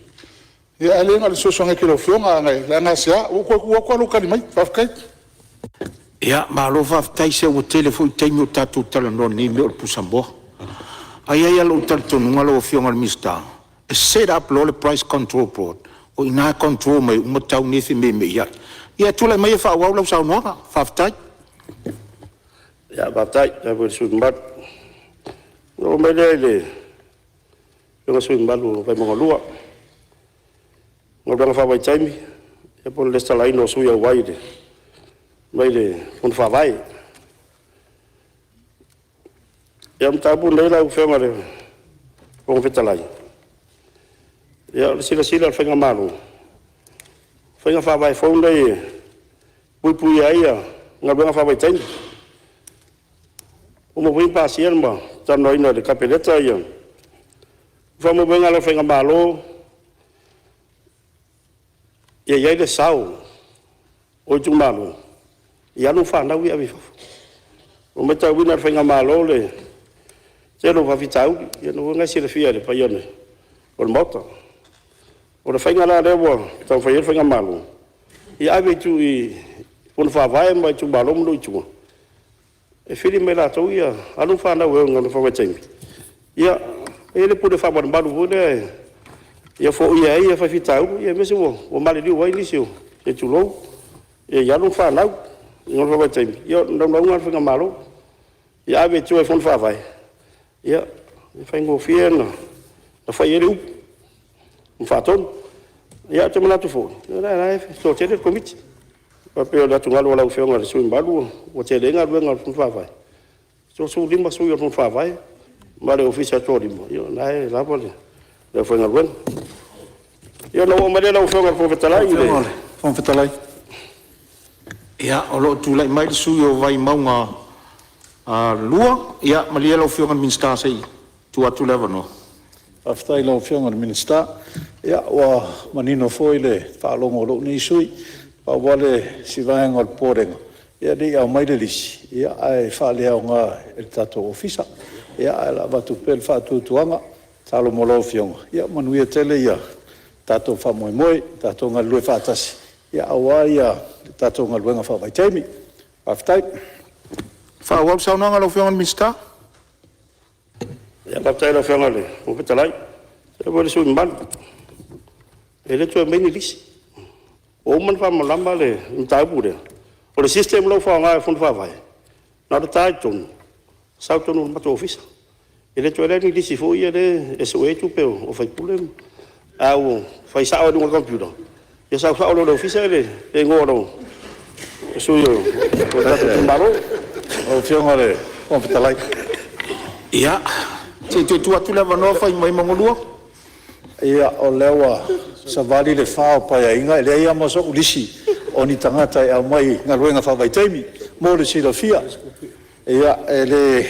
ya le nga so songi kilo fionga nga nga sia o ko lo kali mai fa kai Ja, ma lo fa tai se o telefone tenho tatu tala no ni me o pusambo. Ai alo tanto ngalo fiong al mista set up lo le price control board o ina control mai uma tau ni fi me ya tu le mai fa wa lo sa no fa tai ya ba tai ya bo su mbat no me le yo su mbat lo fa mo lua no dang fa vai chaimi e pon le sta lai no su ya wai de mai le pon fa vai ya mtabu le la fe mare pon fetalai ya sila fenga malu fenga fa vai fo ndai pui ai ya nga fa vai ten o mo vem pasien ba ta noi no de capeleta ya fa mo venga la fenga malu ya de sau o tu malu ya no fa na wi abi o meta wi na fenga malu le se lo va vitau ya no nga sila fia de pa yone o moto o fenga la de bo ta fa yer fenga malu ya abi tu i pon fa vai mai tu balom lo tu e fili me la to ya alu fa na we nga fa va teng ya ele pode fa bon balu bo de ya fo ya fa vitau ya me se o mali di wai ni se e tu lo ya no fa na ngol fa vai taimi ia ndong ngal fa ngamalo ia ave tu e fon fa vai ia fa ngo fiena na fa yere u fa ton ia te mana tu fo na so te komiti pa pe la tu ngalo wala u fe ngal su mbalu o te lenga ngal fon fa vai so su limba su yo fon fa vai ma le ofisa to limba ia na la pole le fo ngal wen ia no ma le la u fe ngal fo vetalai Fon fetalai. Ia, o lo tu lai mai su yo vai maunga lua, ia, malia lau whiongan minsta sei, tu atu lewa no. Aftai lau whiongan minsta, ia, wa manino foi le whaalongo lo ni sui, pa wale si vaenga al porenga. Ia ni au mai le lisi, ia ai whaalea o ngā el tato ofisa, ia ai la watu pel whātu tuanga, talo mo lau whionga. Ia, manuia tele ia, tato whamoe moe, tato ngā lue whātasi. Ia awa ia tato ngā luenga whawai taimi. Aftai. Whawau saunanga lau whiongan minsta? Ia kaptai lau whionga le, o petalai. E wale sui mbanu. E le tua meni lisi. O man whamalamba le mtaipu le. O le system lau whaonga e fun whawai. Nā le tai tonu. Sau tonu mato ofisa. E le tua le ni lisi fo ia le SOE tu peo o whaipule. Au whaisao e dunga computer. Ia sau whao lo ofisa le ngoro. E sui o tato tumbaro. O whionga le, o petalai. Ia, te tu atu lewa no whai mai mangolua? Ia o lewa sa wali le whao pai inga, e le ia maso ulisi o ni tangata e au mai ngā luenga whawai taimi, mō le sila fia. Ia e le,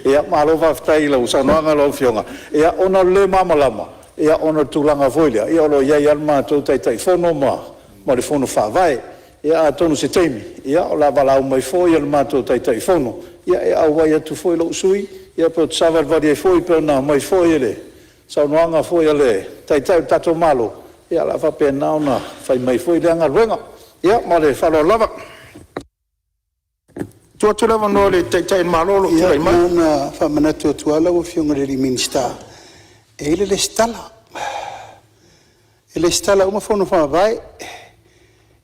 ia malo whaftai lau sanoanga lau whionga. Ia ona le mamalama, ia ona tūlanga voilia, ia olo iai alma tau tai fono ma le fono whawai. Ia a tonu se taimi, ia o la walau mai foi al mato tai fono. Ia e au wai atu foi lau sui, ia peo tsavar vari e foi peo na mai foi ele. Sau noanga foi ele, tai tato malo. Ia la whape nauna, fai mai foi le anga ruenga. Ia ma le whalo lava. Tu atu lewa no le tai malolo tu Ia lai mai? nā whamanatu atu ala o whionga le minsta. E le stala. E le stala uma whono whawai.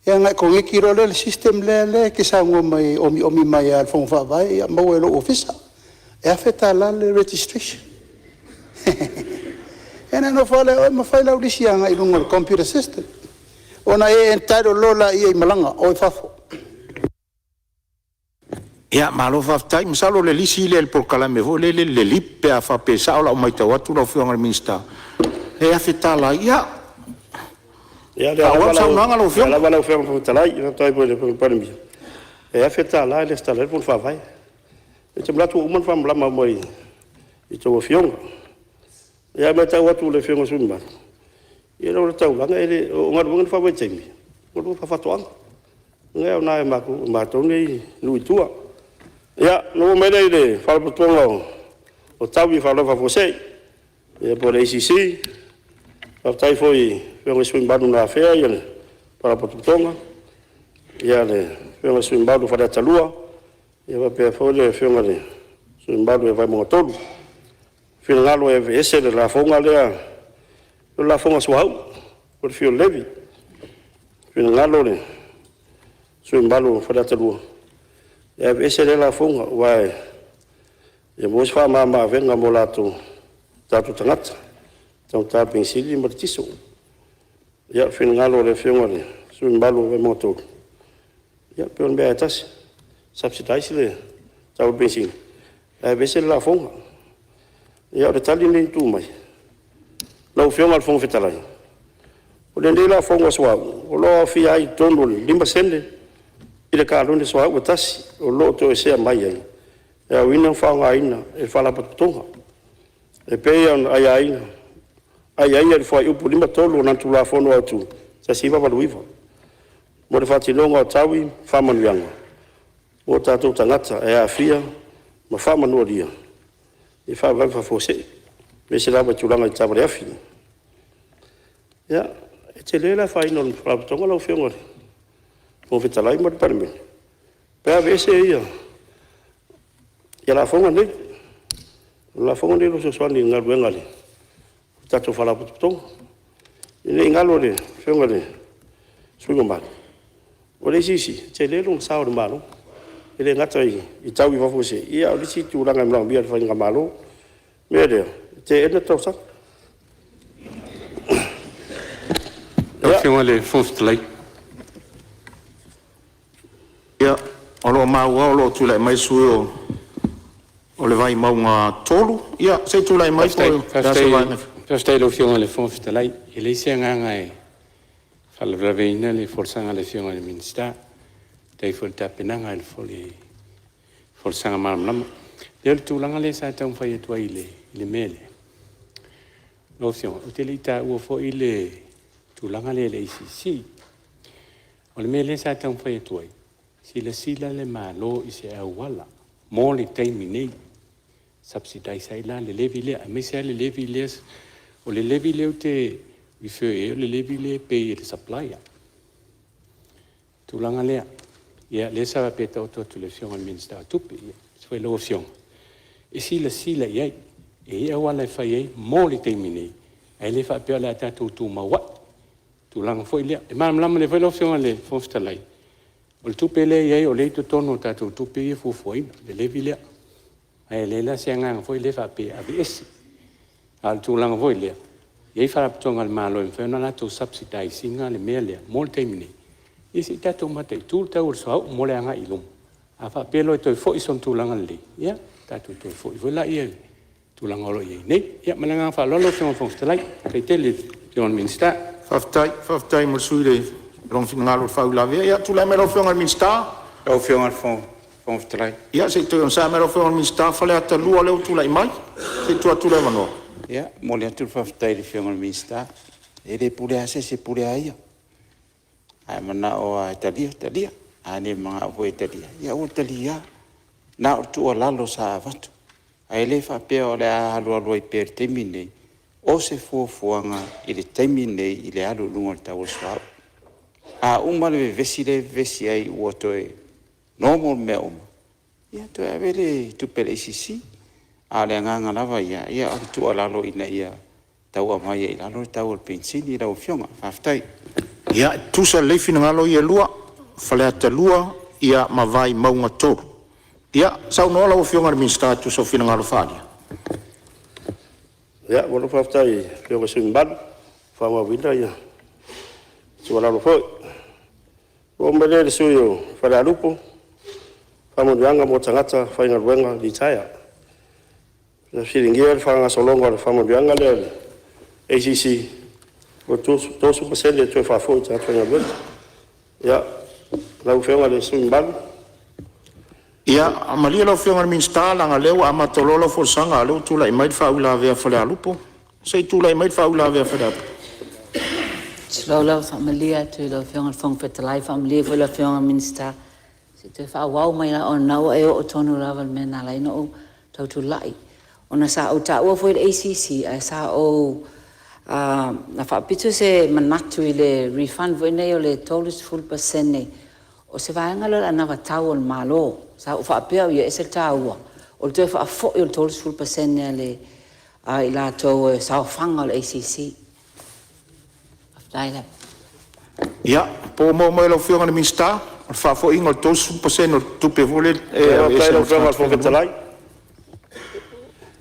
Ia ngai ko ngeki ro le system le ke sa ngo mai omi mai al fong fa vai ia mau e lo ofisa e afeta la le registration ena no fale o ma fai la ulisia ngai lungo computer system ona e entaro lola ia malanga o fafo Ia, malo whaftai, masalo le lisi le por kalame vo, le lipe a whape saola o mai tau atu lau whiongan minsta. E a whetala, ia, Ia le Wau saunanga lau whionga. ala wala whionga fo talai, ina tai po le palemene. E a feta la le stala le fo whawai. E te mlatu uman wha mlama moi i tau whionga. Ia me tau atu le whionga suni mara. Ia rau le tau langa e le o ngā ruangan whawai taimi. O rua whawhatoanga. Ngai au nai mātou nei nui tua. Ia, no mene i le whalaputonga o tau i whalawa whawosei. Ia po le ACC. Whaftai foi whionga sui mbanu nā whea ia le whalaputonga. Ia le whionga sui mbanu whalatalua. Ia wapea foi le whionga le sui mbanu e vai monga tolu. Whina ngalo e ese le la whonga lea. Le la whonga suahau. O le whio levi. Whina ngalo le sui mbanu whalatalua. Ia ese le la whonga wae. Ia mwis wha maa venga mo lato tatu tangata. Tau tā pensili ma tiso. Ia whina ngalo le whionga le sui mbanu e moto. Ia peon mea tasi. Subsidize le tau pensili. Ia vese la whonga. Ia o le tali nei tū mai. Lau whionga le whonga whetalai. O le nei la whonga swau. O loa whia ai tono le 5 I le kālone swau o tasi. O loo to e sea mai ai. Ia wina whaonga aina e whalapatotonga. E pei ai aina. Ai le foi upu 5 tolu na tu la fono atu. Sa siva valuiva. Mo le fatilonga o tawi whamanuanga. O tātou tangata e a fia ma whamanua lia. I whawai whafose. Me se lawa tulanga I tawari afi. Ia, e te lela whaino ni whalapatonga lau whionga. Mo whetalai mo le Palemene. Pea vese ia. Ia la whonga nei. La whonga nei lo soswani ngā ruenga le. Tato whalapatonga. I nei ngalo le whionga le suinga mara. O le sisi, te le long sao de malo. Ele ngata I tau I wafo se. Ia o le si tūranga mlang bia te whainga malo. Mea leo, te ena tau sa. Whiunga le Fonotaga. Ia, o lo maua o lo tūlai mai sui o le vai maunga tolu. Ia, se tūlai mai po. Pastai lo whiunga le Fonotaga. I le sia nganga e whalaveina le forsanga le whiunga le minsta. Tei fo tapenanga le fo le forsanga maramlama. Le tūlanga le sa tau whai atua I le mele. Lo whiunga, o te li ta ua fo I le tūlanga le ICC. O le mele sa tau whai atua I. Sila le malo I se awala. Mo le taimi nei. Subsidize ai la le levi le. A me se le levi le. O le levi le o te refer e o le levi le pay le supplier. Tūlanga lea. Ia le sa peta o tu le whiunga minsta tupi. Ia. Soi lo whiunga. E sila iai. E ia wala e whai ei. Mo le taimi nei. Ai le wha pia la tātou tū maua. Tūlanga foi lea. E maram le whai lo whiunga le Fonotaga. O le tupe le iai o le to tono tātou tupe I fufuaina. Le levi lea. Ai le la se nganga foi le wha pe ABS. Al tūlanga foi lea. Iai wharapatonga le malo e whaina la tō subsidizing le mea lea. Mo le taimi nei. Isi tātou matai tūl tau urso mo le anga ilum. A wha pelo e toi fo I son tūlanga le. Ia, tātou toi fo I wala iai. Tūlanga olo iai nei. Ia, malanga wha lolo whiunga Fonotaga. Kei te le whiunga minsta. Whaftai mo sui le rong ngalo whau lawe. Ia, tūlai me lo whiunga minsta. Lo whiunga Fonotaga. Ia, se tui on sa me lo whiunga minsta. Whale ata lua leo tūlai mai. Se tua tūlai manoa. Ia, mo le atu whaftai le whiunga minsta. E le pule ase se pule aia. Ai mana o talia. Ane mga o talia. Ia o talia. Na o tu o lalo sa avatu. Ai le whapea o le alu I per teimi nei. O se fuafuanga I le teimi nei I le alu lunga le tau swau. A umale vesi ai ua toe normal mea uma. Ia toe avele tupele ICC. A le nganga lava ia o tu o lalo ina ia tau amai I lalo tau al pensini I lau whiunga. Whaftai. Ia, tusa leifi na ngalo ia lua, whale ata lua, ia mawai maunga tōru. Ia, sau noa lau whiunga minsta tusa whina ngalo whalia. Ia, wala whaftai, whiunga sui mbanu, whama winda ia. Sua lalo fwoi. O mele le sui o whale alupo, whama nuanga mo tangata, whainga ruenga, litaya. Na whiringia le whanga solonga, whama nuanga le ACC, o tosu pasele tue whafo te atu nga wena. Ia, lau whiunga le sui mbanu. Ia, amalia lau whiunga minsta langa leo a matololo forsanga leo tūlai mai whaula vea whale alupo. Sei tūlai mai whaula vea whale alupo. Slow familia tu lo whiunga Fonotaga familia fu lo whiunga minsta. Se te whawau mai la o nau e o tonu rawa mena lai no tau tu lai. Ona sa o ta ua fu le ACC a sa o na whaapitu se manatu I le refund voine o le tolus full percent nei. O se vaenga lo ana watau o le malo. Sa o whaapea o ia e se taua. O le tue whaafo I o le tolus full percent nei le I la tau sa o whanga o le ACC. Aftai la. Ia, po mo mo lau whiunga minsta, o whaafo ingo le tōsu pasene o tupe vole. Ia, lau whiunga Fonotaga.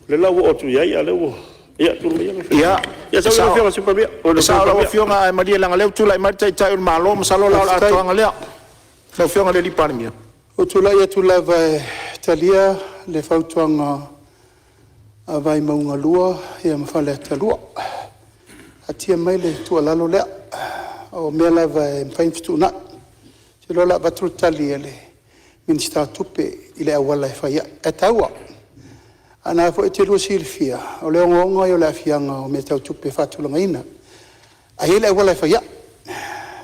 Le lau o tu iai a leo. Ia, tu mea. Ia, sa lau whiunga super mea. sa lau whiunga ai maria langa leo tūlai mai tai o le malo, masalo lau atoanga lea. Lau whiunga le lipani mea. O tūlai atu lava talia le whautuanga a vai maunga lua ia mawhale ata lua. Atia mai le tua lalo lea o mea lava e mwhainfitu na. Se lola vatru tali e le minsta tupe I le awala e whaia. E taua. Ana fo e te lua silfia. O le onga o le afianga o me tau tupe whatulanga ina. A he le awala e whaia.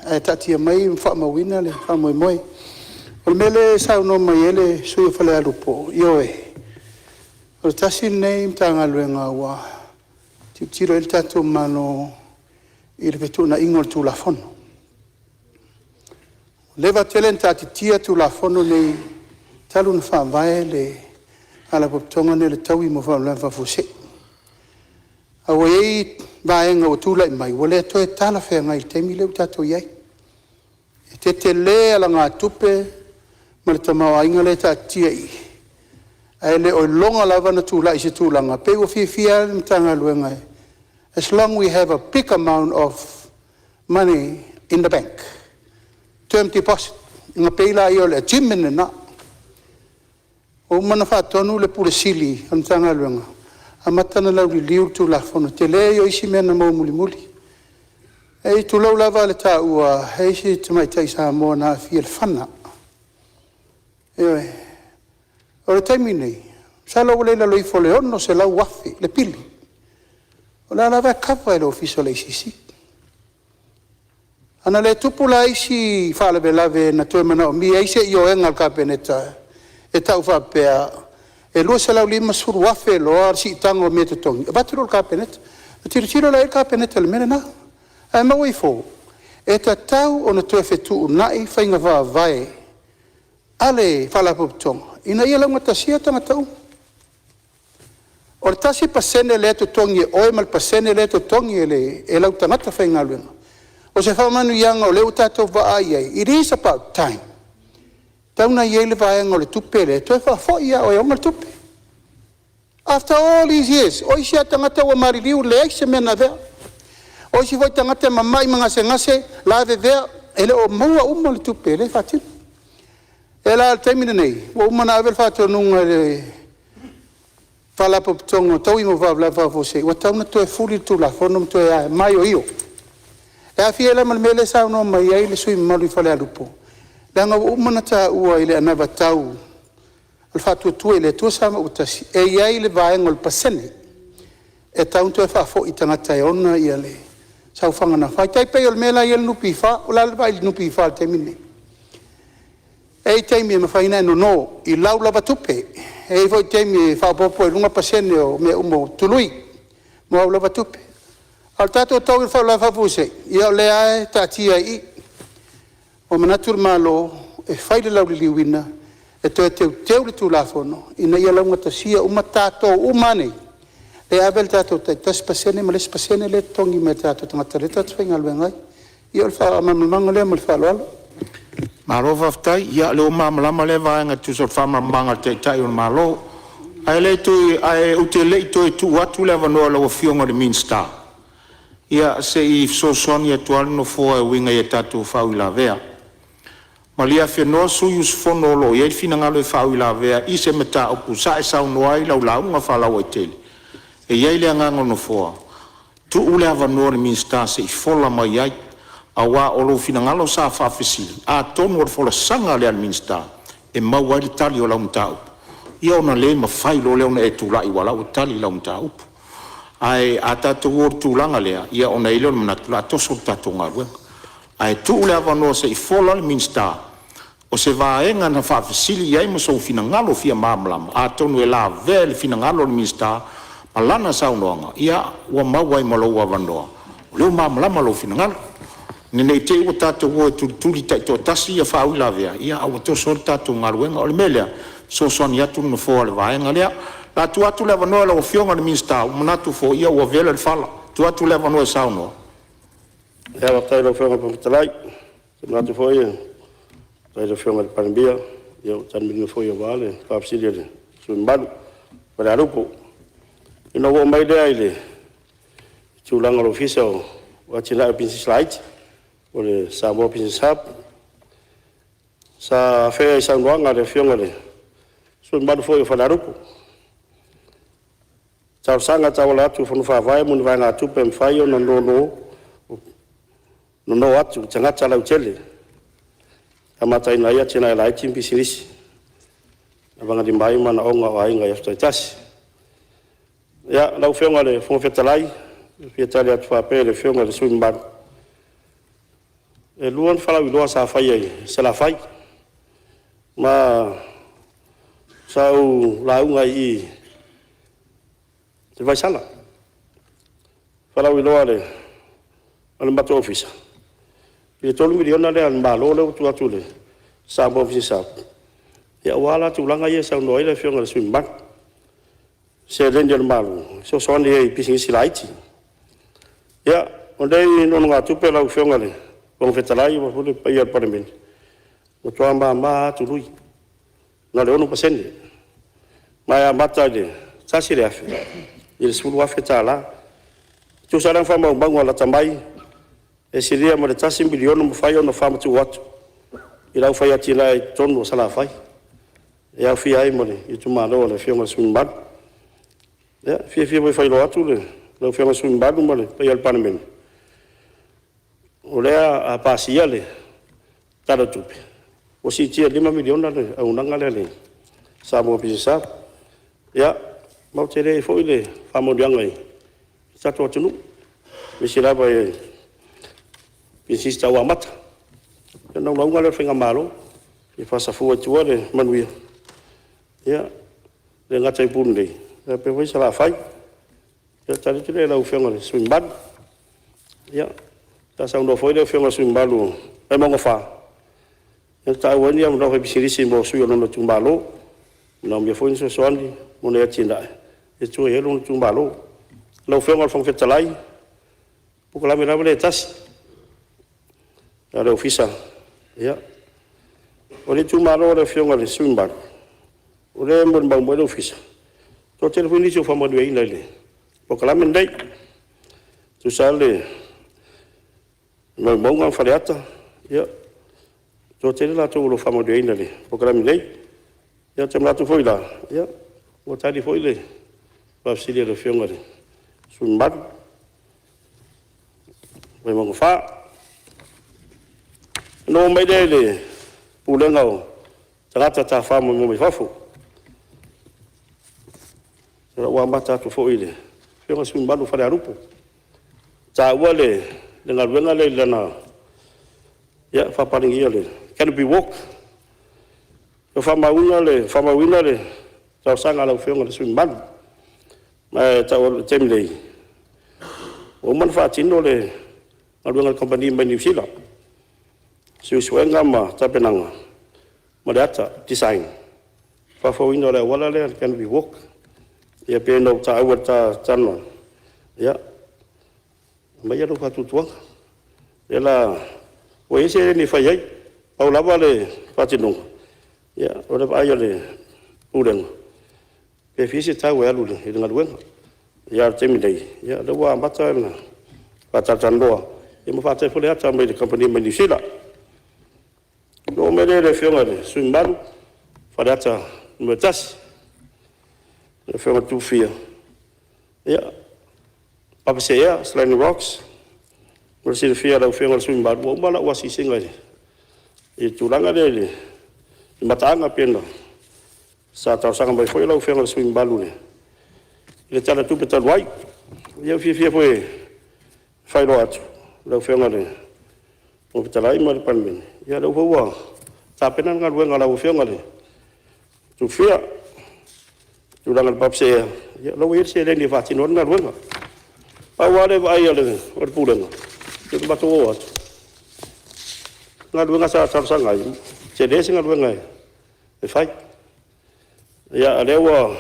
E tatia mai mwhamawina le whamoimoe. O le mele sau no mai ele sui whale alupo. Io e. O le tasi nei mtanga luenga ua. Tiro il tatu mano I le petuna ingo le tulafono. Leva telenta ti tia tulafono nei talu na whaamvae le ala poptonga ne le taui mo whaamlan whafuse. Awa iei vaenga o tula I mai. Wale to e tala whenga I temi leu tatu iei. E te le ala ngā tupe, ma le tamau ainga le ta tia i. Ai le o longa lava na tūla i se tūlanga, pe o fia le mtanga luenga e. As long we have a big amount of money in the bank, term deposit, inga peila i o le jimene na. O mana whātonu le pule sili, an tanga luenga. A matana lau li liu tūla whono, te le o isi mena mau muli muli. E tu lau lava le tā ua, hei si tamai taisa mo na fia le whana. Ewe, o le taimi nei, sa lau leila loi fo le ono se lau wafi, le pili. O la lava kapa e lo fiso le isisi. Ana le tupu la isi whaalebe lave na tue mana o mi, eise i o enga ka peneta, e tau whapea, e lua se lau lima suru wafi loa, si tango me te tongi. E batiro ka peneta, e tiro la e ka peneta le mene na. Ai mau i fō, e ta tau o na tue whetu unai whainga wha vai, ale whalapuputonga, ina ia launga tasia tanga tau. O le tasi pasene le to tongi e oe mal pasene le to tongi e lau tangata whainga luenga. O se whamanu ianga o leo tātou wa ai ai, it is about time. Tauna i eile vaenga o le tupe le, tue wha fo ia o e onga le tupe. After all these years, o isi a tangata wa mariliu le eise mena vea. O si voi tangata mamai mga se ngase, la vea, ele o maua uma le tupe, le whatin. E la al taimina nei, o uma na avel whatua nunga le whalapo tongo, tau i mo wawla wawose, wa tau na tue fuli tu la whonom tue ai, mai o io. E a fie la malmele sao no mai ai le sui malu i whale alupo. Langa o uma na ta ua i le anava tau, al whatua tue le tua sama utasi, e iai le vaenga le pasene, e tau tue whafo i tangata e ona i ale. Sau whangana whai, tai pei o le mela i el nupi wha, o la le vai nupi wha al temine. E teimi e mawhaina e no, i lau lava tupe, e voi teimi e whapopo e runga pasene o me umo tului, mo au lava tupe. Al tato tau i whau la whapuse, i au le ae tatia i, o manatur malo, e whaile lau li liwina, e toi teu le tu la fono, ina ia launga tasia, uma tato, umane, e avel tato tai tas pasene ma les pasene le tongi me tato tangata le tato whainga luengai. I o le wha mamamanga le mo le wha loalo. Maro whaftai, ia leo mamalama le vaenga tu sot whamamanga te tai on malo. Ai le tui, ai ute le tui tu watu le wanoa lau fionga de Minsta. Ia se i sosoni e tuale no fua e winga e tatu whau i la vea. Ma lia whenua sui usfono lo, ia i fina ngalo e whau i la vea, i se meta opu, sa e sau noa i lau launga whalau e tele. E iai le anganga no fua. Tu ule ava nore Minsta se i fola mai ai. A wā olo fina ngalo sa whawhisili. A tonu ar fola sanga le al Minsta. E mau ai le tali o laun tau. Ia ona le ma whailo le ona e tūlai wala o tali laun tau. Ai a tātou or tūlanga lea. Ia ona ile ona manatu la toso tātou ngā ruenga. Ai tu ule ava nore se i fola le Minsta. O se vaenga na whawhisili iai ma so fina ngalo fia mamlama. A tonu e la vele fina ngalo le Minsta. Alana saunoanga, ia ua mawai malo ua vanoa. Leo mamalama lo fina ngalo. Nene te ua tātou ua tuli tai tō tasi ia whau ila vea. Ia awa tō sori tātou ngaruenga. O le melea, so soni atu na fōa le vaenga lea. La tu atu le vanoa la o fionga le Minsta. Umanatu fō ia ua vela le whala. Tu atu le vanoa saunoa. Ia wakai lo fionga pamutalai. Umanatu fō ia. Tai lo fionga le Palemene. Ia tanmini fō ia wale. Whapsiri le. Suimbalu. Pare arupo. Ina wo mai de aile tulanga lo fisa o watina pin slide o le sa mo pin sap sa fe sa nganga le fionga le so mbadu fo yo falarupo sa sanga ta wala tu fo fa vai mun vai na tu pem fai o no atu tanga tala utele amata ina ia tina la timpi sinisi abanga di mai mana onga wa inga ya staitas. Ya, lau fionga le fonga fetalai, fetali atu whape le fionga le suimbaru. E luan whalau i loa sa whai ai, se la whai. Ma sau launga i te vai sala. Whalau i loa le matu ofisa. I le tolu miliona le an malo le utu atu le sa mo ofisa. Ya wala tu langa ia sa unoi le fionga le suimbaru. Se rendia malu, so soni e pising silaiti. Ya, onde no nga tupe lau fionga le. Fong fetalai wa fule pai al Palemene. O toa ma tu lui. Na le ono pasende. Mai amata de tasi le afe. Il sulu afe tala. Tu sarang fa mau bangu ala tamai. E siria mo le tasi milionu mo fai ono fa mo tu watu. Ila fai atina e tonu sala fai. E au fi ai mo le i tu malo le fionga sunban. Ya, fia mo fai lo atu le. Lo fionga sunban mo le pai al Palemene. O lea a pasia le tala tupe. O si tia 5 miliona le au nanga le. Sa mo pisa. Ya, mau tere foi le famo diangai. Sa to tunu. Misira ba e pisista wa mata. Na no ngale fenga malo. E fa sa fu tu le manuia. Ya, le ngata punde. E pe foi sala fai. Ya tali tele la u fenga le swimban. Ya. Ta sa ndo foi le fenga swimbalu. E mo fa. Ya ta wani am no fa bisirisi mo suyo no tumbalo. Na me foi so soandi mo ne tinda. E tu e lo tumbalo. Lo fenga fong fetalai. Puku la mena le tas. Ada ofisa. Ya. Ole tumbalo le fenga le swimban. Ole mo bang mo le ofisa. To telefoni so fa mo de ina le. Puku la mena tu sale. Mo bonga fariata. Ya. To tele la to lo fa mo de ina le. Puku la mena ya tem la tu foi lá. Ya. O tadi foi le. Pa silia le fionga le. Sunban. Vai mo fa. No mai le. Pulenga o. Tata ta fa mo mo fafu. Ra wa mata tu foi le. Fionga sunban o fa le arupo. Ta wale dengan wenga le lana. Ya fa palingi le. Can be walk. O famawina le tau sanga la fionga le swimban ma tau temlei o man fa tino le alunga company ma New Zealand suenga ma tapenanga ma data design fa wina le wala le can be walk ya pe no ta awata tanno ya ma ya do fa tutua ela o ese ni fa yai paula vale fa tino. Ya, ora ayo le udang. Pe fisi ta wa lu le dengan wen. Ya temi dai. Ya do wa mata na. Pata tandoa. E mo fata fole ata me de company me disila. No me le fionga le swimban. Fadata me tas. Le fionga tu fia. Ya. Apa saya selain rocks. Bersih fia le fionga swimban. Mo mala wasi singa le. E tulanga le. Matanga pena. Sa tau sanga mai foi la fenga swing balu ne. Le tala tu petal wai. Ya fia foi fai lo atu. La fenga ne. O petalai mal Palemene. Ya lo wa. Ta pena ngal wenga la fenga ne. Tu fia. Tu dangal papse ya lo wer se le ni fati non ngal wenga. Pa wale ai le or pulenga. Tu batu wa. Ngal wenga sa tau sanga. Cede singa wenga. E fai. Ya alewa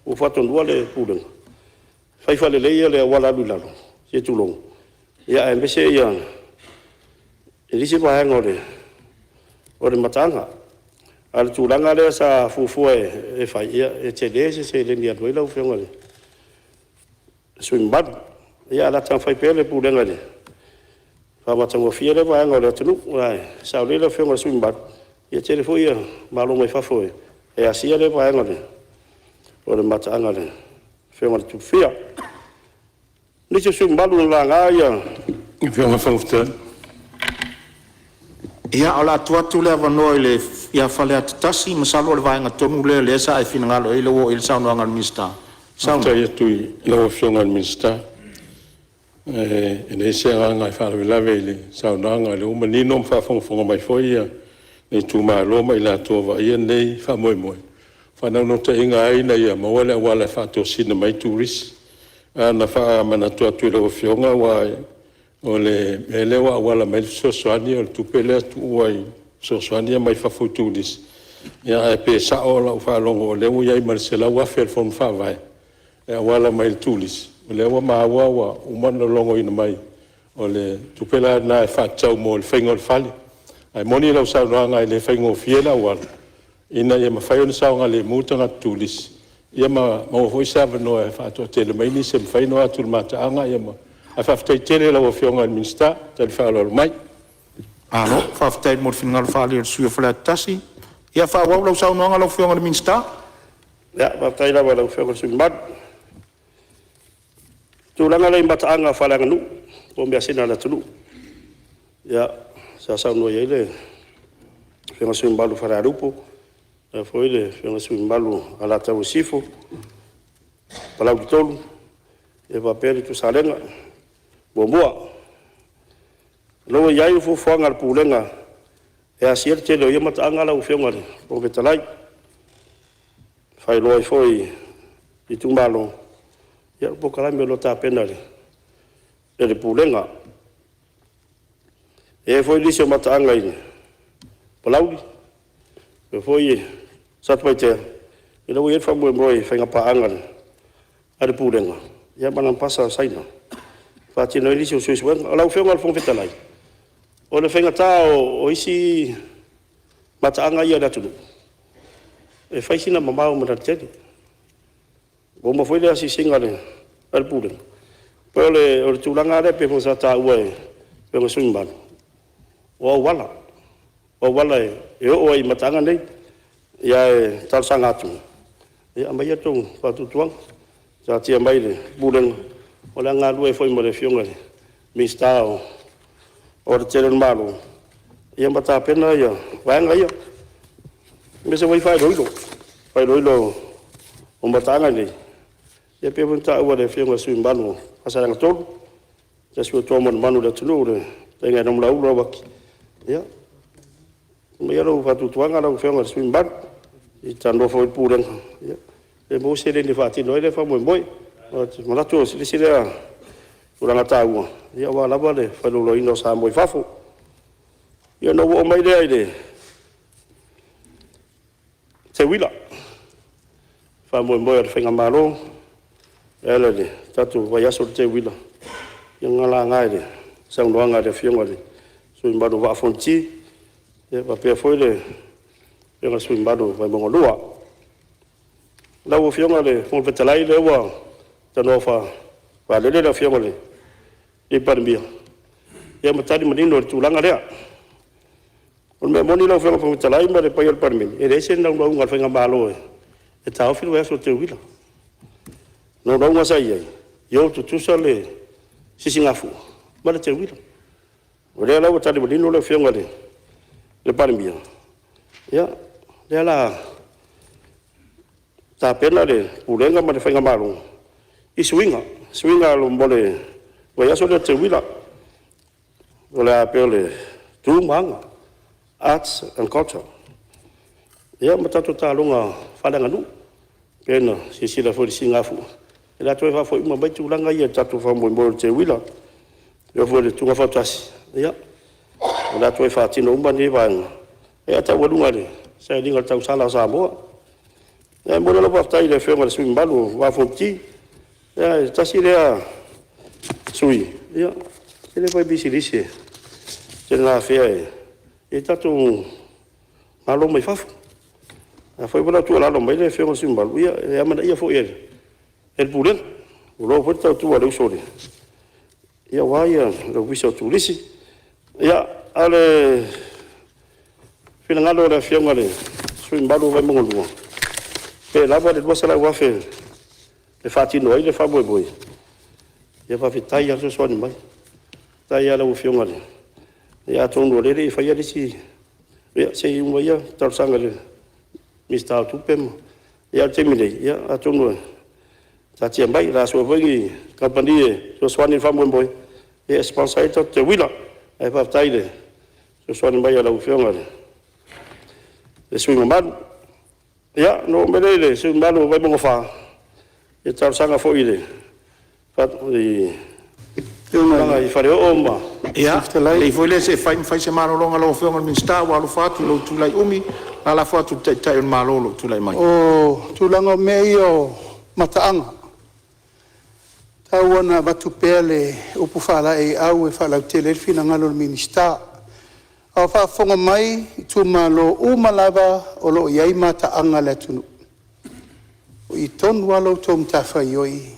o faton wale pulen. Fai fale le le wala lulalo. Se tulong. Ya mbese ya. Elisi pa ngore. Ore matanga. Al tulanga le sa fufu e fai ya e cede se le ni adoi la u ngore. Swimban. Ya la tan fai pele pulen ngale. Fa matango fiele pa ngore tunu. Ai, sa le le ngore swimban. Ya chere foi ya malo mai fa foi e asia le vai ngale o le mata ngale fenga tu fia ni se sum balu la nga ya Fionga Fonotaga. Ia ala tuatu le vanoi le ia fale atasi masalo le vainga tonu le sa e finangalo ile wo il sauno ngal mista. Sauno ia tui lo fionga mista. Ne se nga fa la vele sauno nga le umani no fa fonga mai foi ia. Nei tu ma lo mai la to va ia nei fa moi moi. Fa no te inga ai na ia ma wala fa to sina mai turis. Na fa mana to tu lo fionga wa ole ele wa wala mai so soani o tu pele tu wai so soani mai fa futulis. Ya e pe sa ola fa longo le wo ia Marcela wa fer fon fa vai. E wala mai tulis. Le wa ma wa o man longo ina mai. o le tupela na e whaatau mo le whaingo le whale. Ai moni lau sau noanga le whaingo fiela wala. Ina ia mawhai ona saunga le mūtanga tulis. Ia ma hoi sawa noa e whaatua tele maini se mwhaino atu le mataanga ia ma. Ai whaafitai tele lau a whionga le minsta, tali whaalolo mai. Ano, whaafitai mo le whinanga le whaale o sui whala tasi. Ia whaawau lau sau noanga lau whionga le minsta. Ia, whaafitai lau lau whionga le sui mad. Tūlanga lei mataanga whalanga nu, o mea sina na tunu. Ia, sa sau noa iei le whionga sui mbalu whararupo. Ia foi le whionga sui mbalu ala tau sifo. Palau ki tolu. Ia wapere tu salenga. Mua. Loa iai ufu whanga le pūlenga. E asier tele o ia mataanga lau whionga le. O vetalai. Whai loa i foi i tūmalo. Ia po kalame lo ta pena le. E le pūlenga. E foi lisi o mataanga i. Palauli. E foi satwai te. E lau iet whamue moi whainga paanga le. A le pūlenga. Ia mana pasa saina. Whaatino ilisi o suisuenga. Lau whionga le whongwhetalai. O le whainga tā o isi mataanga ia le atunu. E whaisina mamau mana tele. O mawhoi le asi singa le alpulenga. Peo le tūlanga le pe sa tā ua e whionga sui mbanu. O au wala. O wala e o ai mataanga nei. Ia e talsanga atu. Ia mai atu whatutuanga. Sa tia mai le pulenga. O le ngā lua e whoi mo le whionga le. Mista o le tere malo. Ia mata pena ia. Waanga ia. Mese wai whai roilo. Whai roilo o mataanga nei. Ia pe punta ua le whionga sui mbanu. Asaranga tolu. Ia sua tōma na manu le tunu le. Tenga na mula ura waki. Ia. Ia rau whatutuanga rau whionga sui mbanu. I tano fo i pūrenga. Ia. E mo se le ni whaatino e le whamoi moi. Malatu o sili sili a uranga tāua. Ia wā lava le whalolo ino sa moi whafo. Ia no o mai lea i le te wila. Whamoi moi ar whainga maro. Ele le tatu vai aso te wila. Ia ngala ngai le. Sang noanga le whionga le. Sui mbanu wa fonti. Ia wapea foi le. Ia sui mbanu vai mongolua. Lau o whionga le. Fong vetalai le ua. Tano wha lele le whionga le. I parimia. Ia matari manino le tūlanga lea. O mea moni lau whionga fong vetalai ma le pai al parimini. E reise nau nau ngal whainga malo e. E tau whilu vai aso te wila. No no ngasa ia. Yo tu tusa le sisingafu. Mala te wila. O le la tali modino le whionga le. Le parimia. Ya, le la ta pena le pulenga ma le whainga malo. I swinga lo mole. Wa so le te wila. O le apeo le tūmanga. Arts and culture. Ya matatu ta longa whalanga nu. Pena sisila fo singafu. E la toi fa foi uma bai tūlanga ia tatu fa mo te wila. Ia fo le tunga fa tasi. Ia. E la toi fa tino umba ni vanga. E ata walunga le. Sa linga tau sala sa moa. E mo le pa tai le whionga le sui mbalu wa fonti. Ia tasi le sui. Ia. Se le foi bisilisi. Se la fea e tatu malo mai fafu. A foi bona tu la lo mai le whionga sui mbalu. Ia e amana ia fo ia. El pulen, o lo foi tu a sole. Ia waia, lo viso tu lisi. Ia ale finangalo le whionga le. Sui mbalu vai mongolua. Pe lava le wasala wafe. Le fatino ai le fa boi. Ia va fitai a so soni mai. Tai ala o whionga le. Ia tonu le le fa ia lisi. Ia sei un ia tar sanga le. Mista tu pem. Ia temile, ia atonu. Ta tia mai la so vangi compagnie so swani fa mo boy e sponsor te wila e fa taile so swani mai la ufiona le swinga man ya no melele so malo vai mo fa e tar sanga fo ile fa i tuna i fare oma ia le foi le se fai se maro longa lo ufiona min sta wa lo fatu lo tu lai umi ala fatu tai malo lo tu lai mai o tu langa me io mataanga Tau ana watu pele upu whala e au e whala Lautele fina ngalo minista. Au whafonga mai tu malo umalawa o lo iai mata anga le tunu. O I tonu alo tom tafa ioi.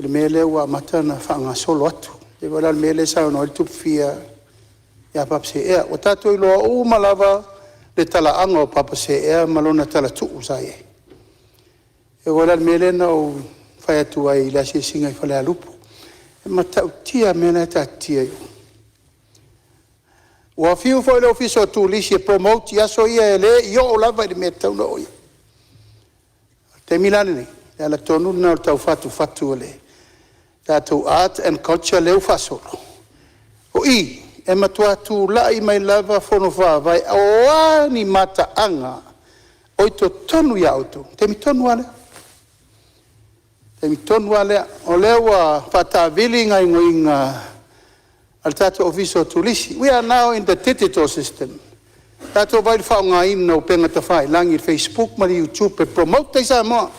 Il mele wa mata na whanga solo atu. E wala mele sao no il tupu fia ya papse ea. O tato iloa umalawa le tala anga o papase ea malona tala tuu sae. E wala mele na o whai atu ai la se singa I whale alupu. E matau tia mena ta tia iu. Ua fiu foi le ofiso tu lisi e promote yaso ia e le io o lava I me tau na oi. Te milane ni, e la tonu na o tau fatu le. Tātou art and culture leu fasolo. O I, e matua tu lai mai lava fono vai o ani mata anga o I to tonu ia auto. Te mi tonu ale. Te mi tonu ale. O lewa pata vilinga ingoinga al tātou ofiso tulisi. We are now in the digital system. Tātou vai whaonga ina o penga ta whai. Langi Facebook, mari YouTube, e promote te sa moa.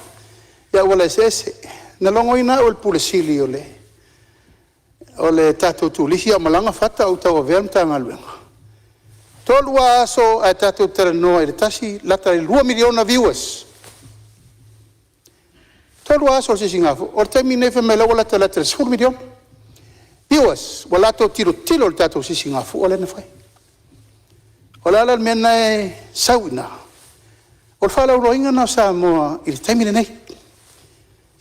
Ia wala ese. Na longo ina o pule sili o le tātou tulisi a malanga fata o tau avea mta ngaluenga. Tolu a aso a tātou teranoa I le tasi lata I 2 miliona viewers. Tolu a aso se singafu. O le taimi nefe me lawa lata 10 miliona viewers. Wa lato tiro le tātou se singafu o le na fai. O la mena e sauina. O le whala uroinga na sa moa I le taimi nei.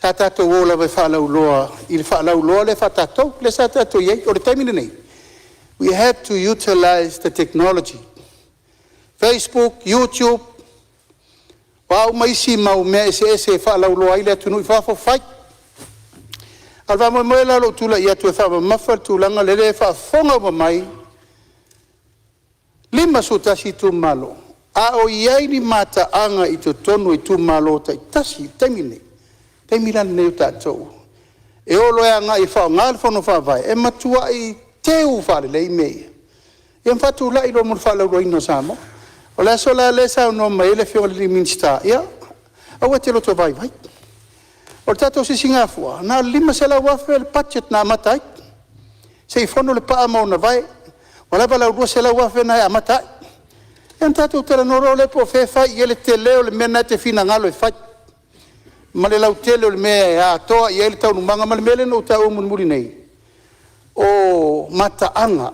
Sa tātou wola vai whalau loa, I le whalau loa le whatatou, le sa tātou iei, o le taimine nei. We have to utilize the technology. Facebook, YouTube, wau maisi mau mea ese whalau loa I le atunu I whafo whai. Alwa mo moela lo tula I atu e whawa mawhal tūlanga le le whafonga wa mai. 5 sutasi tu malo. A o iei ni mata anga I to tonu I tu malo ta I tasi, taimine nei. Te milan neu tātou. E olo e anga I whao ngāle whono whawai. E matua I teu whare lei mei. E mwhatu lai lo mun whalau roino samo. O le aso la le sao no mai le whio li minsta. Ia, au e te loto vai vai. O le tātou se singafua. Nā 5 sela wafe le budget nā matai. Se I whono le paa mauna vai. O le lau 2 sela wafe nā e matai. E tātou tera noro le po whewhai. I le te leo le mena te whina ngalo e whai. Ma le Lautele o le mea a toa I ele tau numanga ma le mele no tau muri nei. O mataanga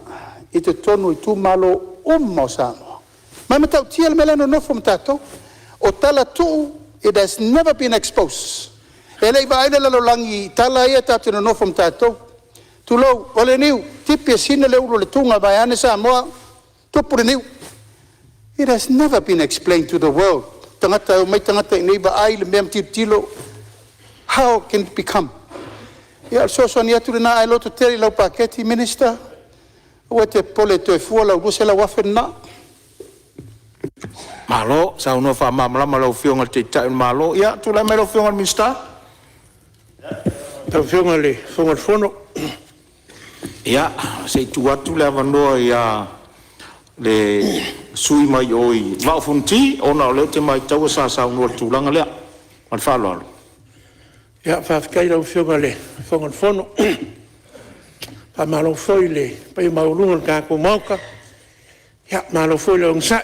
I te tonu I tu malo o samo. Mai matau tia le mele no nofo mtato. O tala tu, it has never been exposed. E lei va aile lalo langi tala ia tatu no nofo mtato. Tu lau, o le niu, tipi e sine le uro le tunga vai ane sa moa, tupu le niu. It has never been explained to the world. Tangata mai tangata nei ba ai le mem tilo how can it become ya so ni atu na ai loto teri lau paketi minister o te pole to fu la usela wa fenna Malo, sa uno fa mamla malo fionga te tai malo. Ya, tu la melo fionga minister. Tau whionga le, whonga whono. Ya, se tu atu le avanoa ya le sui mai oi. Vau funti, ona leo te mai tau sa unua tūlanga lea. Man whalo. Ia, whawhikai rau whionga le, whonga whono. Pa malo foi le, pai maurunga kako mauka. Ia, malo foi le ongsa.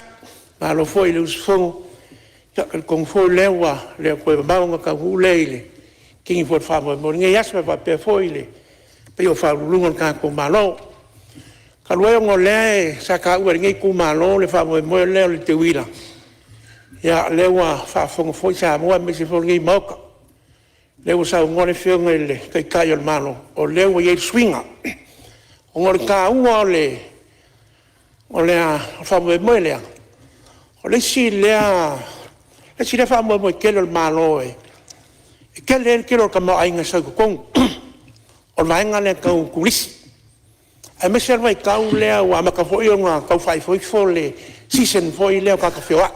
Malo foi le usfongo. Ia, kong foi lewa, lea koe maunga ka huleile. Kingi fwot whamoe mo nge yasme pa pe foi le. Pai o whaurunga kako malo. Ka luea ngo lea sa ka ua nge ku malo le whamoe mo leo le te wila. Ia, lewa whafonga foi sa mua me se fwot nge mauka. Lewa sa ngone whionga le, kai kai al malo. O lewa ye swinga. O ngore ka ua o lea whamoe mo lea. O le si lea whamoe mo kelo al malo e. E kele kelo ka mo ainga sa kukong. O laenga lea kau kulisi. E mese alwai kau lea wa maka foi o ngā kau whai foi fo le season foi lea kaka whioa.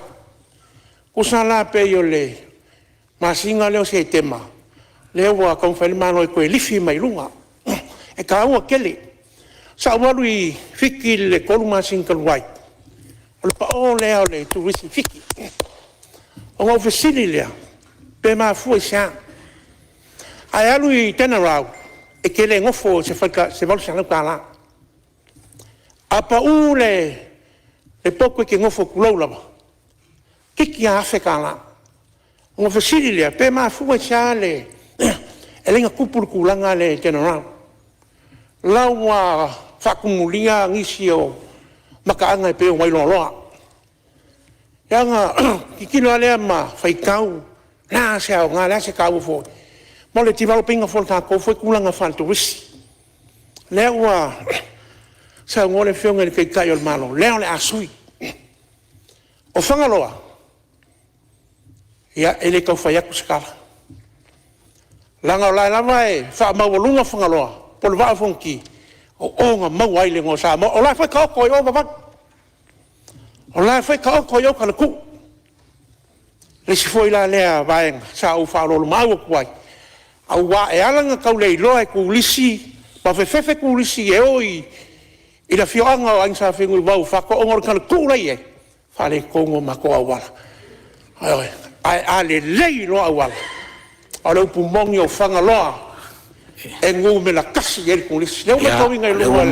Kusa la pe yo le masinga leo se tema. Lea wa kau whai malo e koe lifi mai lunga. E ka ua kele. Sa walu I fiki le kolu masinga luai. O le pa o lea o le tu risi fiki. O ngau fesili lea. Pe maa fua siang. ai alu I tena rau e ke le ngofo se valu sana kala apa ule e poko ke ngofo kulau lava kiki a afe kala ngofo siri lea pe ma fuwa chale e lenga kupuru kulanga le tena rau lawa whakumulia ngisi o makaanga e peo wailoloa yanga kikino alea ma whaikau nā se au ngā lea se kau fo mo le tivalo pinga fo tā kou foi kulanga whantu risi lea ua sa ngore whionga ni kei kai o le malo lea le asui o whangaloa ia ele kau whaiaku skala langa o lai lava e wha mawalunga whangaloa polo waa fonki o onga mau aile ngō sa mo o lai whai ka oko i o babak o lai whai ka oko i o kana ku le si foi la lea vaenga sa u whaololo mau o kuai au wa e alanga kau le iloa e kulisi pa whewhewe kulisi e oi i la whioanga o angsa whengu i wau whako ongor kana kūrei e whale kongo mako au wala ai a le lei loa au wala o le upu mongi o whanga loa e ngū me la kasi e le kulisi leo matau inga i loa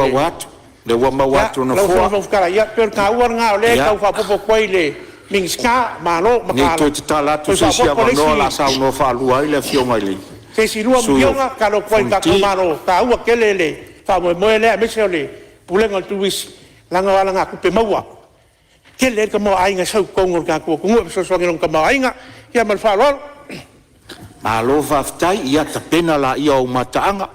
le ua mawatu na fua fua leo whawhukara ia pero ka uar ngā o le kau whapopo koe le mingska malo makala ni to te tala tu se sia no la sa no fa lua ile fionga ile se si lua mionga kalo koe ka kumaro ka ua kelele fa mo le me se le pulenga tu wis langa wala nga kupe maua kele ka mo ainga sau kongo ka ko kungu so so ngong ka mo ainga ia mal fa lol malo fa ftai ia ta pena la ia o mataanga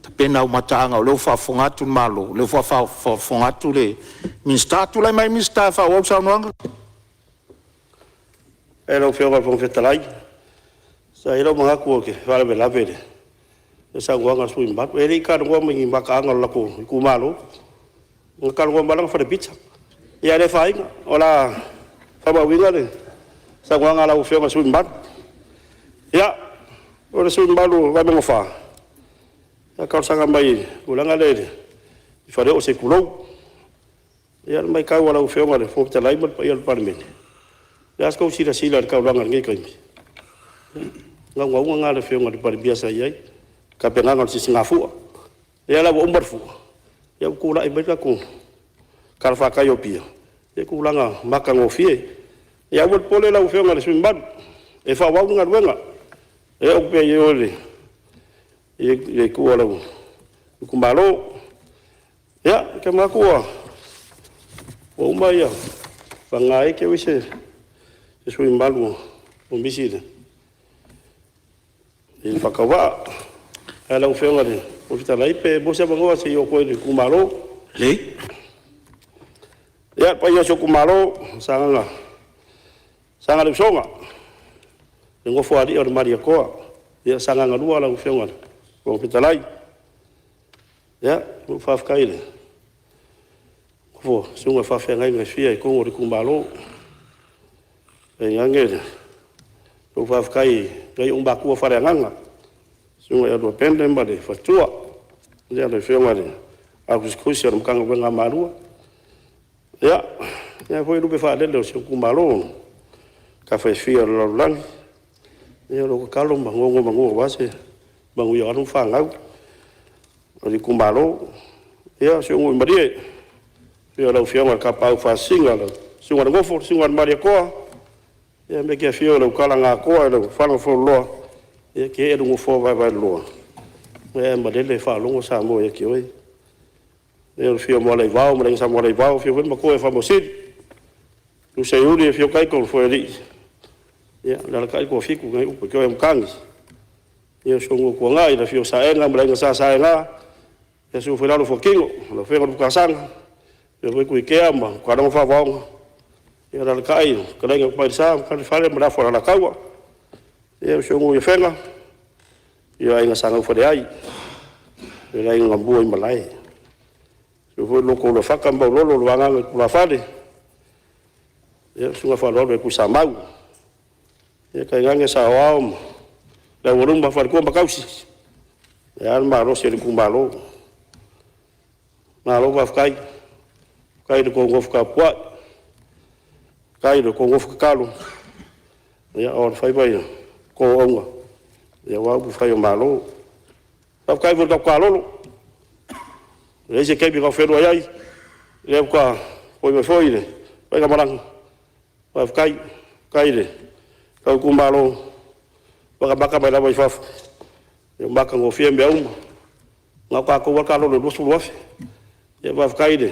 ta pena o mataanga o lo fa fongatu malo lo fa fongatu le min statu la mai min sta fa o sa no Elo whionga pong whetalai. Sa elo mga kua ke, wale me lawe de. E sa nguanga sui mbak. E rei ka ngua mingi mbaka anga lako i kumalo. Nga ka ngua mbalanga whare pizza. Ia re whainga. Ola whama winga de. Sa nguanga lau whionga sui mbak. Ia. Ora sui mbalu wai mongo wha. Ia kau sanga mai ulanga le de. I whare o se kulou. Ia mai kau lau whionga de. Fo whetalai mat pa ia le Palemene. Las kau sila kau langan ngai kai. Ngau ngā le whionga di pari biasa iai. Ka penanga si singafu. Ia la umbar fu. Ia kula i beka ku. Ka fa kai opia. Ia kulanga maka ngofie. Ia wot pole la whionga le swimban. E fa wa nga wenga. E o pe yo le. E ku ala. Ku malo. Ia ke ma ku. O mai ya. Fangai ke wise. E sui mbalu o misida. E whakawa. E lau whionga de. O whita lai pe bosa bangoa se i o koe de kumaro. le Ia pa ia so kumaro. Sanga le songa. E ngofo ari o de maria koa. Ia sanga ngalua lau whionga de. O whita lai. Ia, o whafkai de. Ngofo, sunga whawhengai ngai whia i kongo de kumaro. E ngangere. O whafkai gai umbakua whareanganga. Sunga e roa pende mbade whatua. Ia le whionga de. A kusikusi o mkanga wenga marua. Ia. Ia hoi rupe whaadele o si kumaro. Ka whaifia o laulangi. Ia roko kalo mangongo wase. Mangu i anu whangau. O di kumaro. Ia sunga i marie. Ia lau whionga ka pau whasinga. Sunga de ngofo, sunga de maria koa. Ia me kia whio lau kala ngā koa e lau whanga whao loa. Ia ke e rungu whao vai loa. Ia madele whalongo sa mo ia ki oi. Ia whio mo lei wao, mrengi sa mo lei wao, whio whenma koe wha mo siri. Tu se uri e whio kaikon whao ri. Ia lala kaikon whiku ngai upa kio e mkangi. Ia songo kua ngai, la whio sa enga, mrengi sa enga. Ia su whenalo whao kingo, la whenga luka sanga. Ia wheku i kea ma, kwa rama wha waonga. Ia la kai, kalenga pai sa, kan fale mara fora la kaua. Ia songo ia fenga. Ia inga sanga fore ai. Ia inga bua i malai. Ia foi loko la faka mbau lolo luanga la fale. Ia sunga fa lolo ku sa mau. Ia kai ngange sa wao. La worumba fa ko makausi. Ia ma ro se ku malo. Ma lo va kai. Kai de ko ngof ka pua. Kai do ko ngof kalo. Ia or fai bai ko onga. ia wau pu fai o malo fa kai vo da kwalo le se kai bi ka fero ai le kwa foi me foi le vai ka marang fa kai le ka ku malo baka mai la vai fa eu maka ngo fie me uma nga ka ko ka lo lo su lo fe e va kai le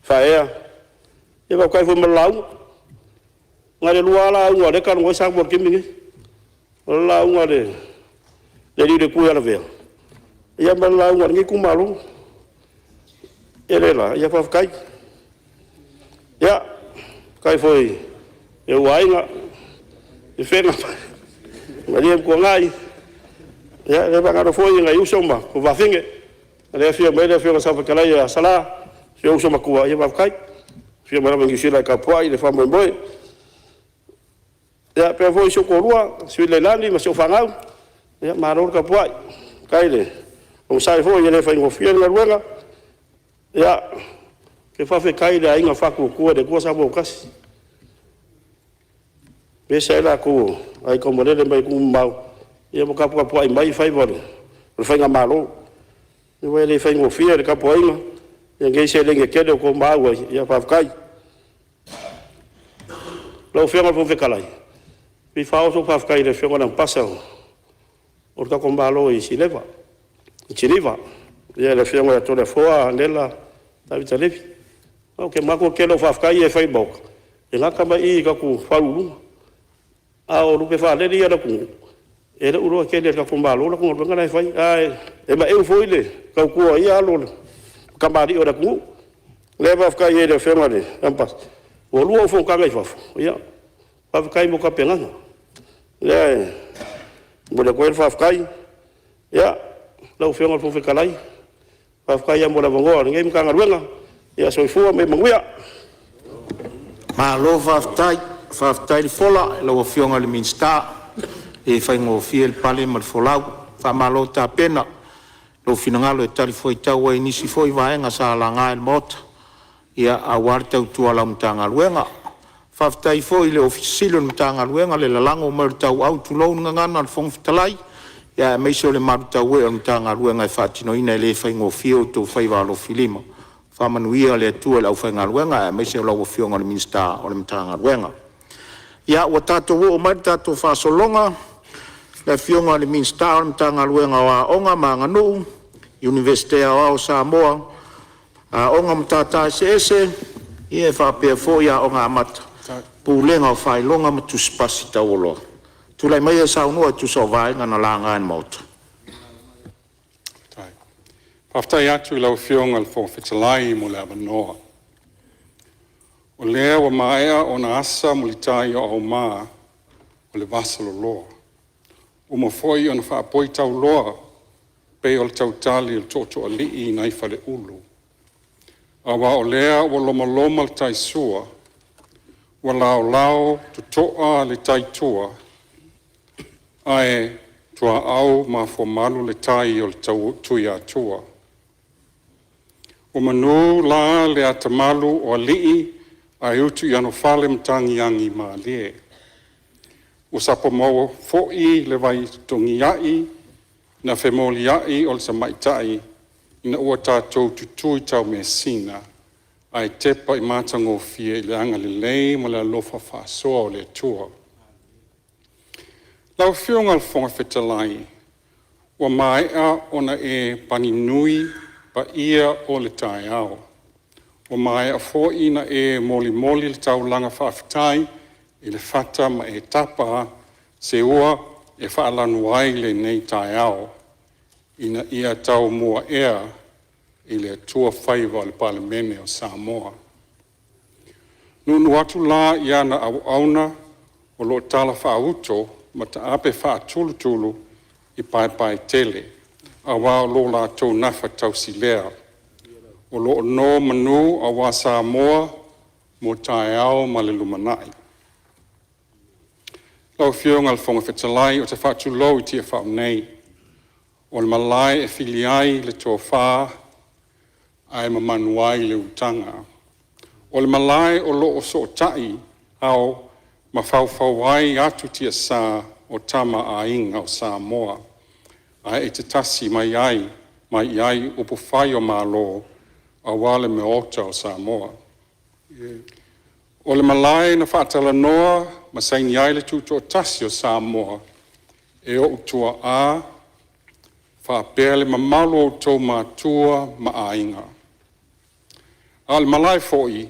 fa e va kai vo me lau nga le luala nga le kan ngo sa bo kimi la nga le di ku ya la ve ia me lau nga ngi ku malo ele lá ia fa kai ya kai foi eu ai nga e fena Maria ko ngai ya le banga foi nga usoma ko va finge le fio me le fio sa fa kala ya sala fio usoma ko ia fa kai fio me la ngi sila ka poi le fa mo boy ya pe foi so ko rua si le lani ma so fa ngau ya ma ro ka poi kai le o sai foi le fa ngo fio nga ruanga ya ke fa fe kai da inga fa ku de ko sa bo kas be sai la ku ai ko mo le mai ku mau ya mo ka po ai mai fai bo le fa nga malo ni we le fa ngo fi de ka po inga ya nge se le nge ke de ko mau ya fa kai lo fe nga po fe kalai bi fa o so fa kai de fe nga pasa o ka ko malo i si leva ia le fia ngoa tole foa nela tavi talevi o ke mako ke lo fafkai e fai bok e ngaka mai I ka ku faulu a o rupe fa le ia ku e le uro ke le ka fumbalo la ku ngona ngai fai ai e ma eu foi le ka ku ia lo ka mari ora ku le fafkai e le fia ngale ampas o lu o fo ka ngai faf ia fafkai mo ka penga le mo le ko fafkai ia lau fia ngol fo kalai fafkai ia mo la bongo ngai mka ngaruenga ia soifua me manguia Ma lo faftai fola lo fionga le minsta e fai ngo fiel pale mal folau fa malo ta pena lo finangalo e tali foi tau e nisi foi vaenga sa langa el mot ia awarta tu ala mtanga luenga faftai foi le ofisilo mtanga luenga le lalango mer tau au tu lo ngana al fong talai ia me so le marta we mtanga luenga e fatino ina le fai ngo fio tu fai va lo filima fa manuia le tu la fai ngaluenga me so lo fionga le minsta o le mtanga luenga ia o tato o mai tato fa solonga le fionga le minsta o mtanga luenga wa onga manganu Universite o Samoa onga mtata ese ia fa pe fo ia onga amata pulenga fai longa mtu spasi tawolo tulai mai sa no tu so vai ngana langa en mot Tai. Paftai atu lau fionga fo fitalai mo le abanoa. O lea wa maea o na asa mulitai o ma o le vasalo loa. O mo foi o na wha apoi tau loa pe o le tautali o toto a lii nai fale ulu. Awa o lea o loma loma le tai sua wa lao tu toa le tai tua ai tua au ma fo malu le tai o le tui atua. O manu la le atamalu o lii ai utu i ano fale mtangi angi ma lie. O sapo mau fo'i le vai tongi ai na femoli ai o le samaitai ina ua tātou tutui tau me sina ai tepa i mātango fie le anga le lei ma le alofa whaasoa o le tua. Lau whionga le whonga whetalai, wa maea ona e pani nui pa ia o le tai ao. Wa maea fo'i na e moli moli le tau langa whaafitai i le whata ma e tapa se ua e whaalanu ai le nei tai ao. Ina ia tau mua ea i le tua whaiva le Palemene o Samoa. Nunu atu la i ana au auna o lo tala whaauto ma ta ape whaatulu tulu i pai tele a wā lo la tau nafa tau silea. O lo no manu a wā Samoa mo tae ao ma le lumanai. Lau whionga le whonga whetalai o te whaatulo i tia whao nei. O le malai e filiai le tō whā ai mamanuai le utanga. O le malai o lo o so tai au ma whau ai atu tia sā o tama a inga o Samoa. Ai e te tasi mai ai upo whai o malo a wale me ota o Samoa. O le malai na whaatala noa, ma saini ai le tuto o tasi o Samoa, e o utua a, whaapea le mamalo o tau mātua ma a inga. A le malai foi,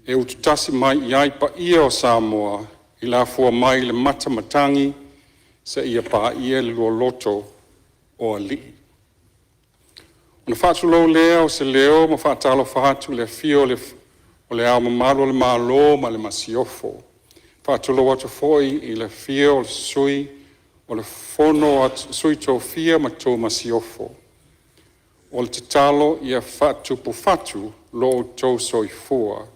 e ututasi mai iai pa ia o Samoa, i la fua mai le matamatangi, sa ia pa ia le lua loto o a li. Ona whaatulo lea o se leo, ma whaatalo whaatu le fio o le au mamalo le malo ma le masiofo. Whaatulo atu foi i le fio o le sui, o le fono atu sui tō fia ma tō masiofo. O le titalo ia whaatupu whatu lo o tō soifua,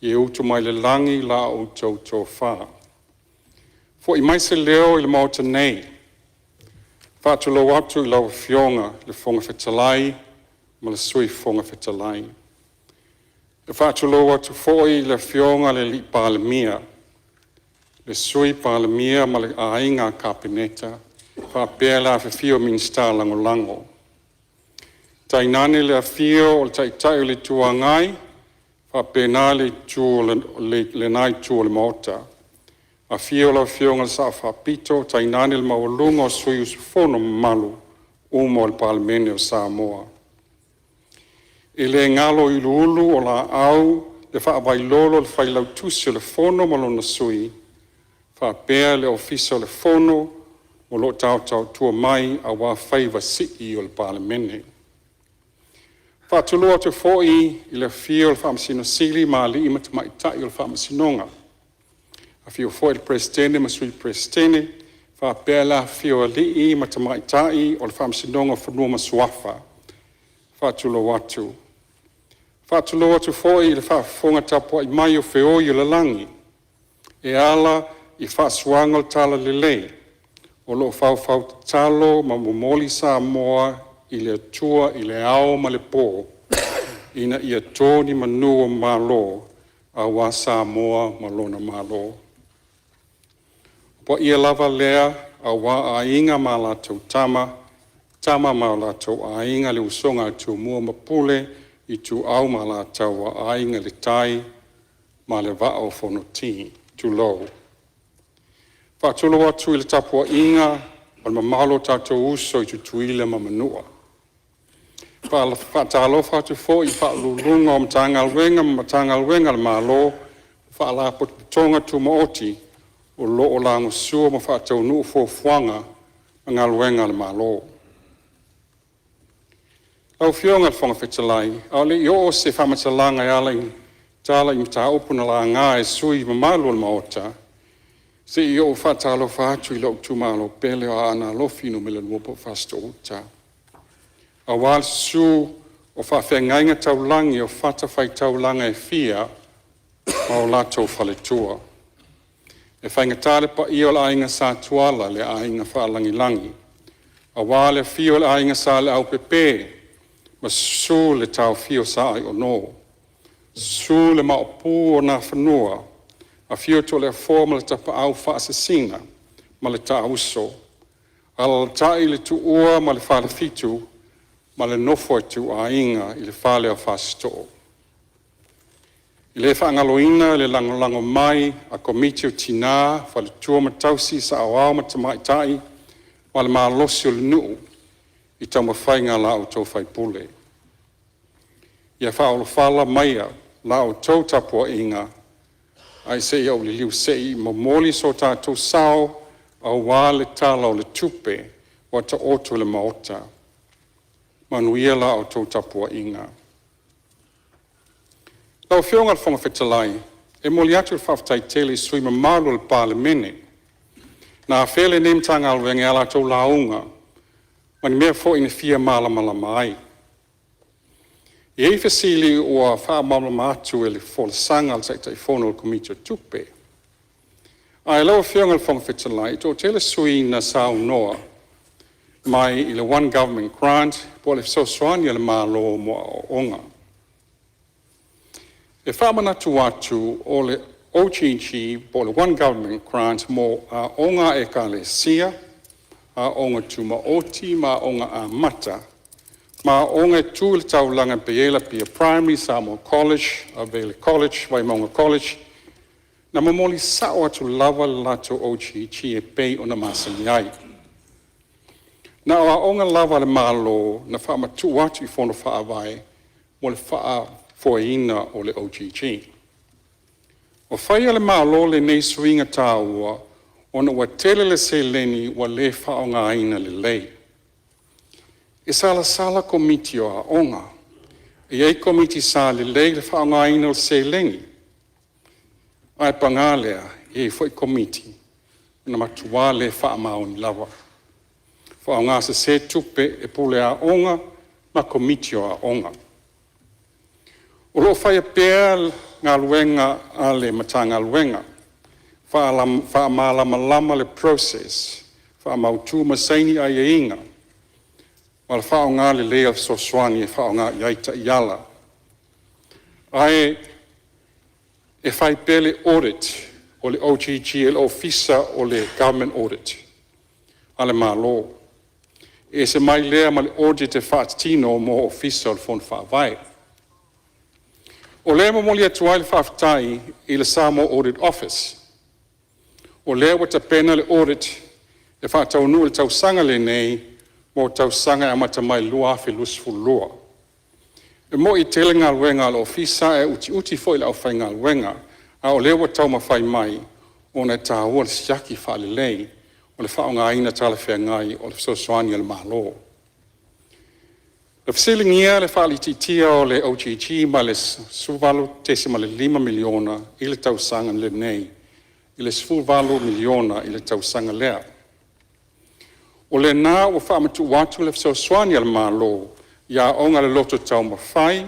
i utu mai le langi la o tō wha. Fo i mai se leo i le mauta nei, whaatulo atu i lau fionga le fonga whetalai, ma le sui fonga whetalai. E whaatulo atu foi le fionga le li Palemene, le sui Palemene ma le ainga kapeneta, whaapea la fio minsta lango lango. Tainane le fio o le taitai o le tuangai, whaapena le nai tu le maota. A fio la fionga le sa whaapito, tainane le mawalunga o sui usufono malu, umo le Palemene o Samoa. E le ngalo i lulu o la au, le whaawailolo le whailautusi o le fono malona sui, whaapea le ofisa o le fono, o lo tau tua mai a wā whaiva sii o le Palemene. Whaatulua te foi i le fio le whaamasino sili ma li ima te maitai o le whaamasinonga. A fio foi le presidente ma sui presidente, whaapea la fio li ima te maitai o le whaamasinonga whanua ma suafa. Whaatulua atu. Whaatulua atu foi i le whaafonga tapua i mai o feo i le langi. E ala i whaasuanga o tala lelei. O lo whau talo ma momoli Samoa i le atua i le ao ma le pō. Ina ia tōni manu o malo a wā Samoa ma lona malo. Po ia lava lea a wā a inga ma la tau tama ma la tau a inga le usonga tu mua mapule i tu au ma la tau a inga le tai ma le vao fonoti tu lou. Whaatolo atu i le tapua inga, o le mamalo tātou uso i tutuile ma manua. Whaatalo whatu fo i whaalulunga o matangalwenga le malo, whaalapo tonga tu maoti, o lo o lango sua ma whaatau nuu fo fuanga ma ngalwenga le malo. Au fionga le whanga whetalai, au le i o se whamatalanga i ala i tala i mta upuna la ngā e sui ma malo le maota, se i o whaatalo whaatu i lau tumalo pele o ana lofino me le luopo fasto uta. A wal su o whawhengainga taulangi o whatawhai taulanga e fia ma o lato whaletua. E whaingatare pa i o la ainga sa tuala le ainga whaalangi langi. A wale fio le ainga sa le au pepe ma su le tau fio sa ai o no. Su le maopu o na whanua. A fio to le forma le tapa au whaasasina ma le ta uso. Ala le tai le tu ua ma le whale fitu ma le nofo tu a inga i le whale o whaasito. I le whaangaloina le langolango mai a komiti o tina whale tua matausi sa awao ma te maitai ma le maalosi o le nuu i tau mawhainga la o tau whaipule. Ia whaolo whala maia la o tau tapua inga ai se iau li liu sei ma moli so tātou sao au wā le tala o le tupe wa ta oto le maota. Manuia la o tau tapua inga. Lau whionga le whanga whetalai, e moli atu le whawtai tele sui ma malu le Palemene. Nā whele nemtanga alwenga ala tau launga, mani mea fo ina fia malama mai. I ei fasili ua whaamama atu e le whole sanga al taitai whono le komiti o tupe. Ai lau whionga le whanga whetalai, tō tele sui na sao noa, mai i le one government grant, po le sosoani le malo mo o onga. E whaamana tu atu o OGG, po le one government grant mo a onga e ka le sia, a onga tuma oti, ma onga a mata, ma onga tu le taulanga peela pia primary, Samoa College, a Vale College, Waimaunga College, na mamoli sao atu lava lato OGG e pei o na masani ai. Na o a onga lava le malo na wha matu atu I fono wha awai mo le wha foina o le OGG. O whaia le malo le nei suinga tāua o na wa tele le se leni wa le wha o ngā ina le lei. E sala komiti o a onga. E ei komiti sa le lei le wha o ngā ina le se leni. Ai pangalea e ei foi komiti na matua le wha maoni lava. Wha o ngā se tupe e pule a onga ma komiti o a onga. O lo whaia pēr ngā luenga a le matanga luenga. Wha malama le process. Wha mautu masaini a inga. Wala wha o ngā le lea soswani e wha o ngā iaita iala. Ai e whai pele audit o le OGG e le ofisa o le government audit. A le malo. E se mai lea ma le audit e whaatino mo ofisa o le fon whaavai. O lea mamoli atu ai le whaafitai I le Samoa Audit Office. O lea wata pena le audit e whaataunu le tausanga le nei mo tausanga e amata mai lua afi lusfu lua. E mo I tele ngā luenga le ofisa e uti foi le au whai ngā luenga a o lea watau ma whai mai o na tāua le siaki whaale lei o le whao ngā ina tala whea ngai o le sosoani le malo. Le fasilingia le whaalititiya o le OGG ma le suvalu tesi ma le 5 miliona I le tausanga le nei, I le suvalu miliona I le tausanga lea. O le nā o whaamatu watu le sosoani le malo, ia onga le loto tau mawhai,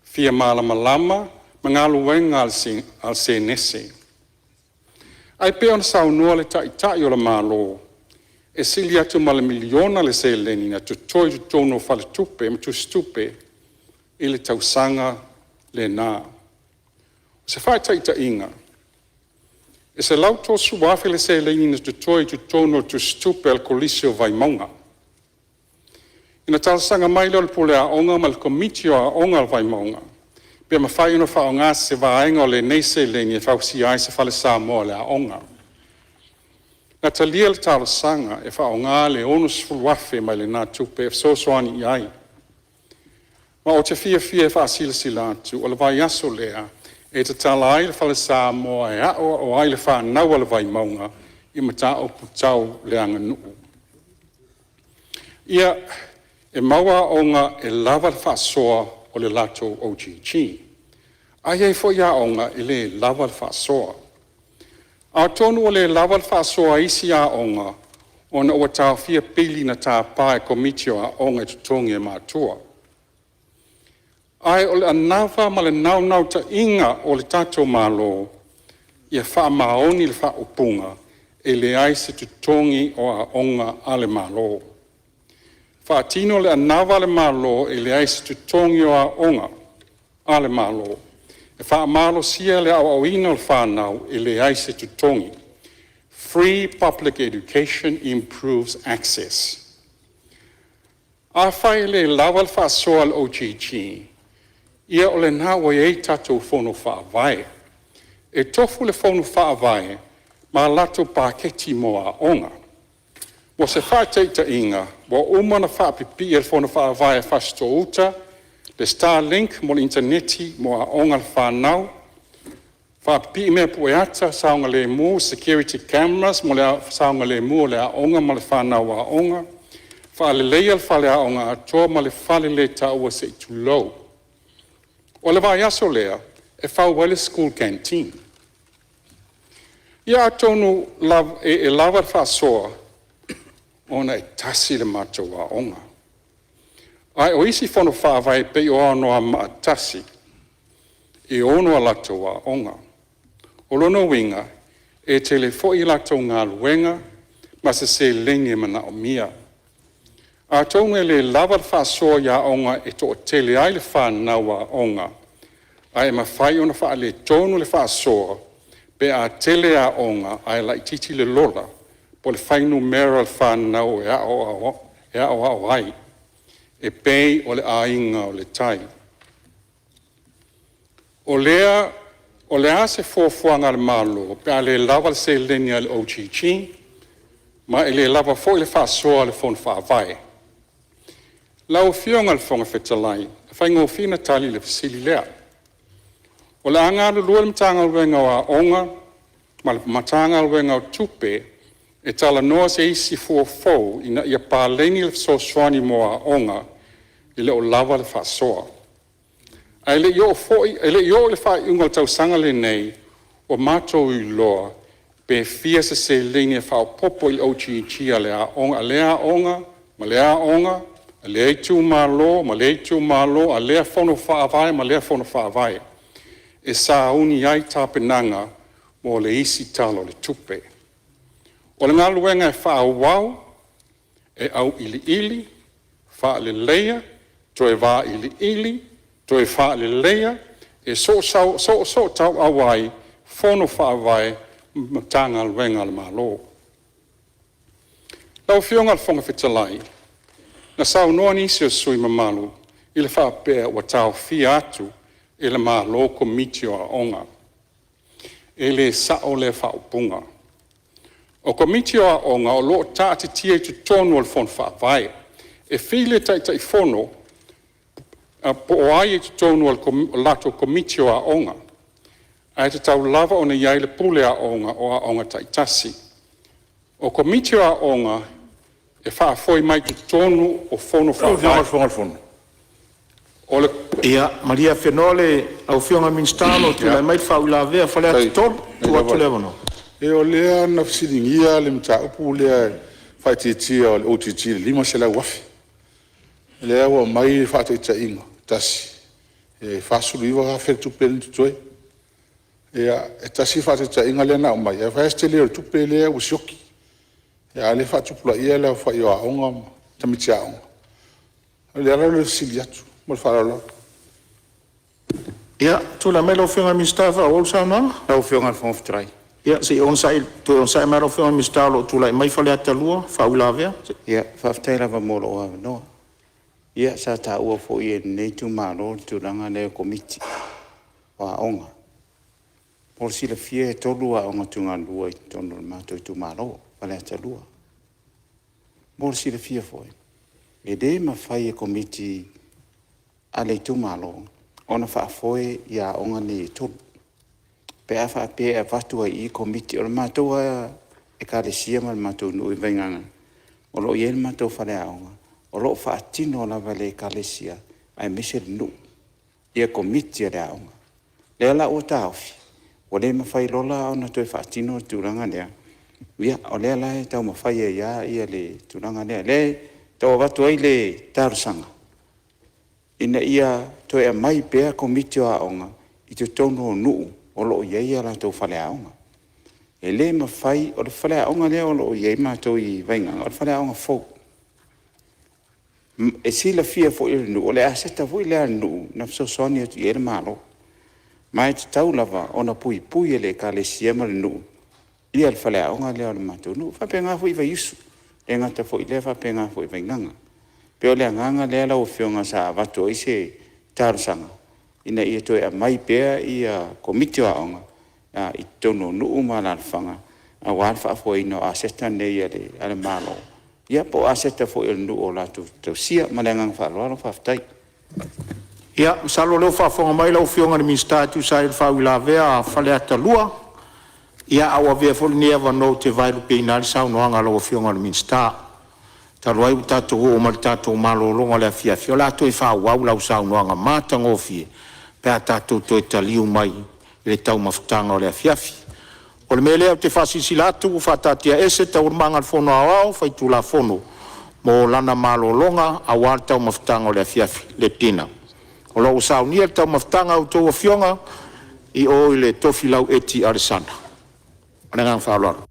fia malama, ma ngā luenga al se nese. Ai pe ona saunua le tai o le malo, e sili atu ma le miliona le se leni na tutoi tutono whale tupe, ma tu stupe, I le tausanga le nā. O se whai taita inga, e se lauto suwafe le se leni na tutoi tutono tu stupe al kolisio vai maunga. Ina tausanga mai leo le pule a onga ma le komitio a onga al vai maunga. Pia ma whai ino whao ngā se vaenga o le nei se leni e whao si ai se whale Samoa le a onga. Na talia le talo sanga e whao ngā le onus fulwafe mai le nā tupe e sosoani I ai. Ma o te fia e wha sila atu o le vai aso lea e te tala ai le whale Samoa e ao o ai le wha naua le vai maunga I mata o putau le anga nuu. Ia e maua onga e lava le wha soa o le lato OGG. Ai e fo ia onga e le lava le wha soa. A tonu o le lava le wha soa isi a onga o na ua tau fia pili na tā pā e komitio a onga e tutongi e mātua. Ai o le anawa ma le nau ta inga o le tato malo ia wha maoni le wha upunga e le ai se tutongi o a onga a le malo. Wha tino le anawa le malo e le ai se tutongi o a onga a le malo. E wha malo sia le au ina le whanau e le ai se tutongi. Free public education improves access. A whai le lawa le wha soa le OGG. Ia o le nā o e tatou fono wha vai. E tofu le fono wha vai ma lato paketi mo a onga. Mo se wha teita inga, mo umana wha pipi e fono wha vai e whasto uta, le Starlink mo le interneti mo a onga le whanau, wha pipi mea pueata saunga le mu, security cameras mo le saunga le mu le a onga mo le whanau a onga, wha le leia le whale a onga atoa ma le whale le ta ua se itu low. O le vai aso lea, e whau wale school canteen. Ia atonu e lava wha soa, ona e tasi le matou a onga. Ai o isi fono wha vai pe o anoa ma tasi, e ono a latou a onga. O lono winga, e tele fo I latou ngā luenga, ma se lenge mana o mia. A tōnga le lava wha soa ia onga e to tele ai le wha naua onga. Ai ma whai ona wha le tōnu le wha soa pe a tele a onga ai lai titi le lola po le whainu mera whanau e a o ai e pei o le ainga o le tai. O lea se fuafuanga le malo pe a le lava se lenia le OGG ma e le lava fo le whaasoa le fon whaavai. Lau fionga le fonga whetalai, whaingo whina tali le fisili lea. O le anga le lua le matanga wenga wa onga, ma le matanga wenga tupe, e tala noa se isi fuafou ina ia pāleni le fisoswani moa onga, i le o lava le whaasoa. Ai le yo le whaiunga le tausanga le nei, o mātou i loa, pe fia se leni e whao popo i OGG a lea onga, ma lea onga, a lea tu malo, ma lea tu malo, a lea fono whaavai, ma lea fono whaavai. E sa uni ai tāpenanga mo le isi talo le tupe. O le ngā luenga e whaawau, e au ili, wha le leia, to e wā ili, to e wha le leia, e so tau awai, fono whaavai, matanga luenga le malo. Lau fionga le fonga whetalai, na sau noa nisi o sui mamalu, i le whaapea wa tau fia atu, e le malo komitio a onga. E le sao le whaupunga. O komitio a onga o loo taati tia tu tonu al fon whaavai. E while tai fono, po o ai tu tonu al lato komitio a onga. Ai te tau lava o na iai le pule a onga o a onga tai tasi. O komitio a onga, e wha foi mai tu tonu o fono whaavai. Ia, Maria Fenole, au fionga minstalo, tu lai mai whau la vea, whalea te tolu, tu atu lewono. E o lea na fisiringia le mta upu lea whaititia o le OTG le lima se la wafi. Lea wa mai whaitita inga, tasi. E whasuru iwa ha whetu pele tutoe. E tasi whaitita inga lea na o mai. E whaeste lea o tupe lea usioki. E ale whaitupula ia lea whai o aonga, tamitia aonga. Lea rau le sili atu, mo le wharalo. Ia, tu la mai lau fionga minstalo, o sa na? Lau fionga le fonga whetrai. Ia, se on sai mai lau fionga minstalo, tu lai mai whalea talua, whau la vea? Ia, whaftai lava molo o awa noa. Ia, sa ta ua fo i e nei tu maro, tu ranga leo komiti. Wa onga. Por si la fie e tolu a onga tu ngā lua i tono le mātou i tu maro, whalea talua. Por si la fie fo e. E de ma fai e komiti a le tu maro, ona whaafoe ia onga ni tolu. Pe a whaapea e vatua i komiti, o le mātou e ka le siama le mātou nui vainganga. O lo i e le mātou whalea onga. O lo whaatino la vale ka le sia, ai mese le nu. Ia komiti a le aonga. Lea la o taofi. O le mawhai lola ona toi whaatino tūranga lea. Ia, o lea la e tau mawhai e ia le tūranga lea. Le tau vatua i le tarusanga. Ina ia toi a mai pea komiti a onga i te tono o nuu o lo iei ala tau whalea onga. E le mawhai o le whalea onga lea o lo iei mātou i vainganga. O le whalea onga fau. E sila fia fo i le nuu. O le aseta fo i lea nuu na fsosoni atu i ele malo. Mai te tau lava o na pui e le ka le siama le nuu. Ia le whalea onga lea o le mātou nuu. Whapea fo i vai isu. E ngata fo i lea whapea fo i vainganga. Peo lea nganga lea lau whionga sa vato i se tarusanga. Ina ia toi a mai pea i a komiti wa onga. I tono nuu ma la whanga. A wāwha fo i no aseta nei ale malo. Ia po aseta fo i nuu o la tau sia ma lea ngang whaaloalo whaftai. Ia, salo leo whaafonga mai lau whionga ni minsta tu sa il whau la vea whalea talua. Ia awa vea fo ni ewa no te vairu pe inari sau noanga lau whionga ni minsta. Talo ai tatou o mal tatou malolonga le afiafi. O la toi whauau lau sau noanga mātango fie. Pea tatou toi taliu mai le tau mafutanga o le afiafi. O le mele au te whasisi latu u whatatia ese tau mangal fono awao whaitu la fono. Mo lana malolonga awal tau mafutanga o le afiafi le tina. O lo usau nia tau mafutanga au tau afionga i o le tofi lau eti arisana. Anangang whaaloaro.